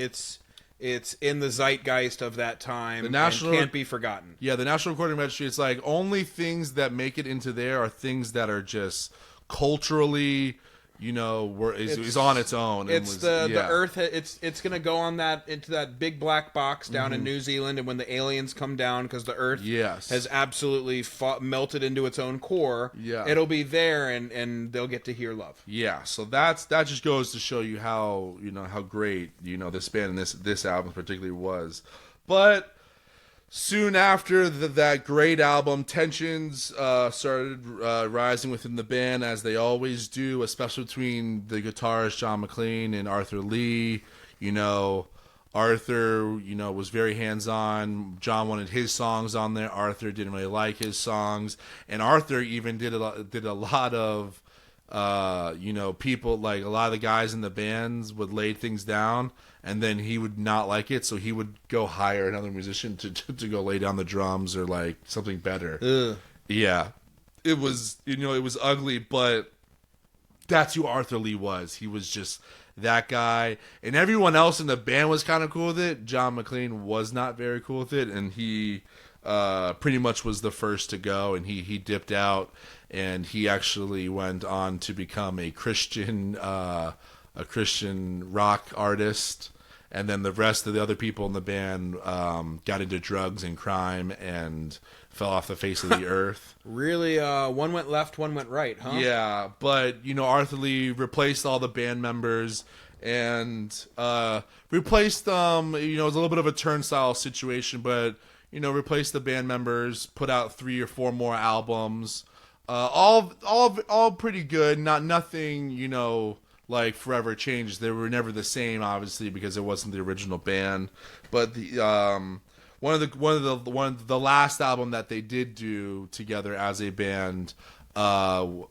in the zeitgeist of that time. And can't be forgotten. Yeah, the National Recording Registry. It's like only things that make it into there are things that are just culturally, is on its own. It's the Earth. It's going to go on into that big black box down in New Zealand, and when the aliens come down, because the Earth has absolutely melted into its own core, it'll be there, and they'll get to hear love. Yeah, so that just goes to show you how how great this band and this album particularly was, but. Soon after that great album, tensions started rising within the band, as they always do, especially between the guitarist John McLean and Arthur Lee. Arthur, was very hands-on. John wanted his songs on there. Arthur didn't really like his songs, and Arthur even did a lot of, people, like a lot of the guys in the bands would lay things down. And then he would not like it, so he would go hire another musician to go lay down the drums or like something better. Ugh. Yeah, it was it was ugly, but that's who Arthur Lee was. He was just that guy, and everyone else in the band was kind of cool with it. John McLean was not very cool with it, and he pretty much was the first to go, and he dipped out, and he actually went on to become a Christian rock artist. And then the rest of the other people in the band got into drugs and crime and fell off the face of the earth. Really? One went left, one went right, huh? Yeah, but, Arthur Lee replaced all the band members and replaced them. It was a little bit of a turnstile situation, but, replaced the band members, put out 3 or 4 more albums. All pretty good. Nothing, like forever changed. They were never the same, obviously, because it wasn't the original band. But the one of the last album that they did do together as a band had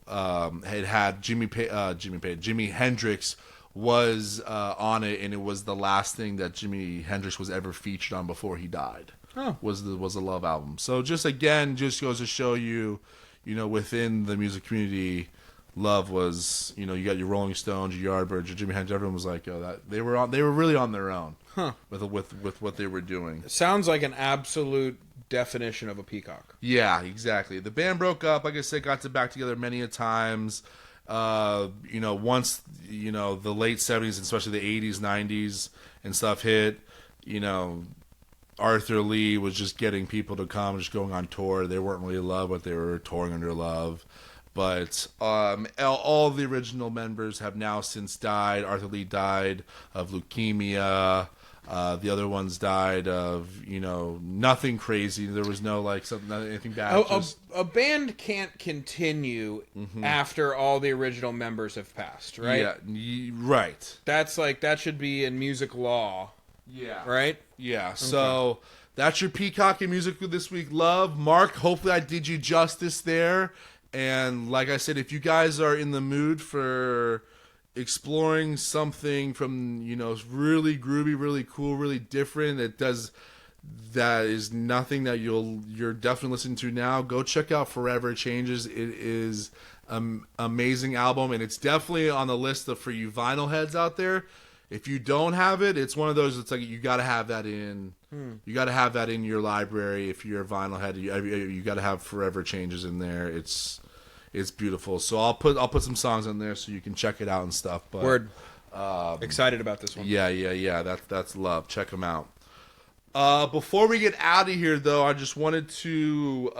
Jimi Hendrix was on it, and it was the last thing that Jimi Hendrix was ever featured on before he died. Oh, was the Love album. So just goes to show you, within the music community. Love was, you got your Rolling Stones, your Yardbirds, your Jimi Hendrix. Everyone was like, they were really on their own, with what they were doing. It sounds like an absolute definition of a peacock. Yeah, exactly. The band broke up. Like I said, got back together many a times. Once the late '70s, especially the '80s, '90s, and stuff hit, Arthur Lee was just getting people to come, just going on tour. They weren't really in love, but they were touring under love. But all the original members have now since died. Arthur Lee died of leukemia. The other ones died of, nothing crazy. There was no, anything bad. A band can't continue after all the original members have passed, right? Yeah, right. That should be in music law. Yeah. Right? Yeah, okay. So that's your Peacock in Music this week, Love. Mark, hopefully I did you justice there. And like I said, if you guys are in the mood for exploring something from, really groovy, really cool, really different, that is nothing that you're definitely listening to now, go check out Forever Changes. It is an amazing album, and it's definitely on the list for you vinyl heads out there. If you don't have it, it's one of those. It's like you got to have that in. You got to have that in your library. If you're a vinyl head, you got to have Forever Changes in there. It's beautiful. So I'll put some songs in there so you can check it out and stuff. But word, excited about this one. Yeah. That's Love. Check them out. Before we get out of here, though, I just wanted to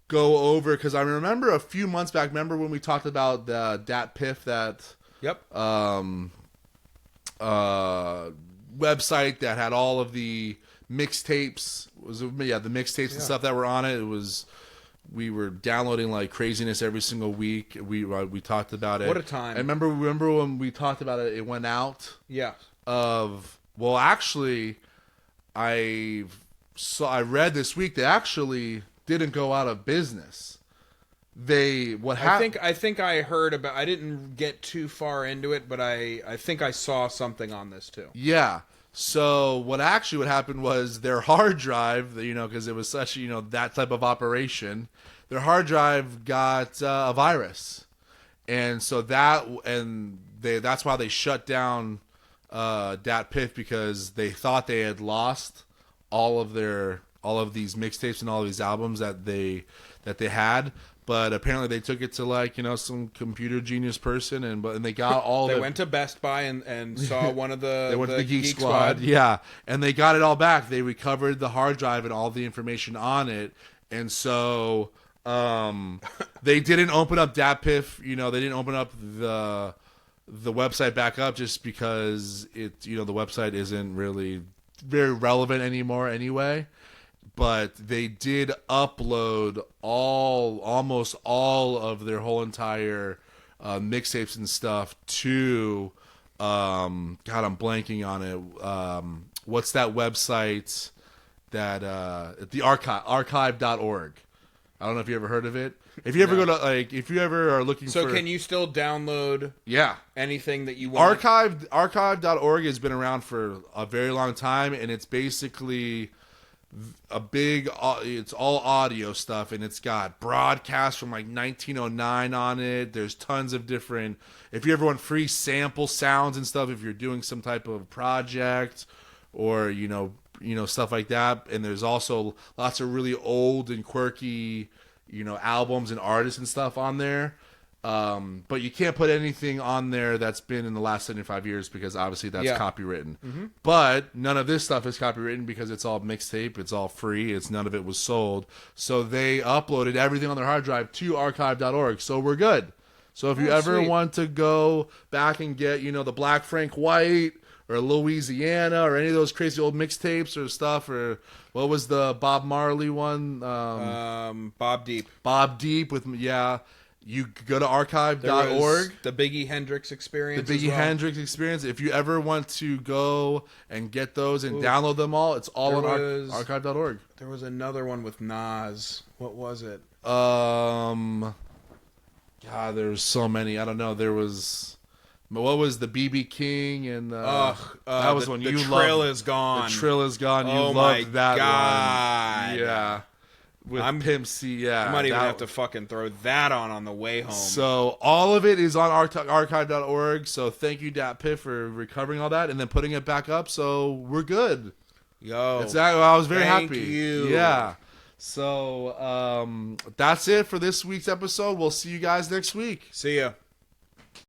go over, because I remember a few months back, remember when we talked about the Dat Piff, that Yep. website that had all of the mixtapes, the mixtapes and stuff that were on it. We were downloading like craziness every single week. We talked about it. What a time. I remember when we talked about it, it went out Yeah. actually, I read this week they actually didn't go out of business. I think I heard about. I didn't get too far into it, but I think I saw something on this too. Yeah. So what happened was their hard drive, because it was such that type of operation, their hard drive got a virus, and so that's why they shut down Dat Piff, because they thought they had lost all of these mixtapes and all of these albums that they had. But apparently they took it to some computer genius person, and they got all. They went to Best Buy and saw one of the. They went to the Geek Squad, yeah, and they got it all back. They recovered the hard drive and all the information on it, and so they didn't open up Dat Piff. They didn't open up the website back up, just because the website isn't really very relevant anymore anyway. But they did upload almost all of their whole entire mixtapes and stuff to God, I'm blanking on it. What's that website that the archive.org? I don't know if you ever heard of it. If you ever go to if you ever are looking for, can you still download anything that you want? Archive.org has been around for a very long time, and it's basically it's all audio stuff, and it's got broadcasts from 1909 on it. There's tons of different, if you ever want free sample sounds and stuff, if you're doing some type of project or stuff like that. And there's also lots of really old and quirky albums and artists and stuff on there. But you can't put anything on there that's been in the last 75 years, because obviously that's copywritten. Mm-hmm. But none of this stuff is copywritten, because it's all mixtape, it's all free, none of it was sold. So they uploaded everything on their hard drive to archive.org. So we're good. So if you ever want to go back and get, the Black Frank White or Louisiana or any of those crazy old mixtapes or stuff, or what was the Bob Marley one? Bob Deep. Bob Deep with, you go to archive.org. The Biggie Hendrix Experience. Hendrix Experience. If you ever want to go and get those and download them all, it's all on archive.org. There was another one with Nas. What was it? God, there's so many. I don't know. There was, what was the BB King and that was when you loved. The Trill Is Gone. The Trill Is Gone. You loved that one. Yeah. With Pimp C, yeah. I might even have to fucking throw that on the way home. So all of it is on archive.org. So thank you, Dat Piff, for recovering all that and then putting it back up. So we're good. Yo, I was very happy. Thank you. Yeah. So that's it for this week's episode. We'll see you guys next week. See ya.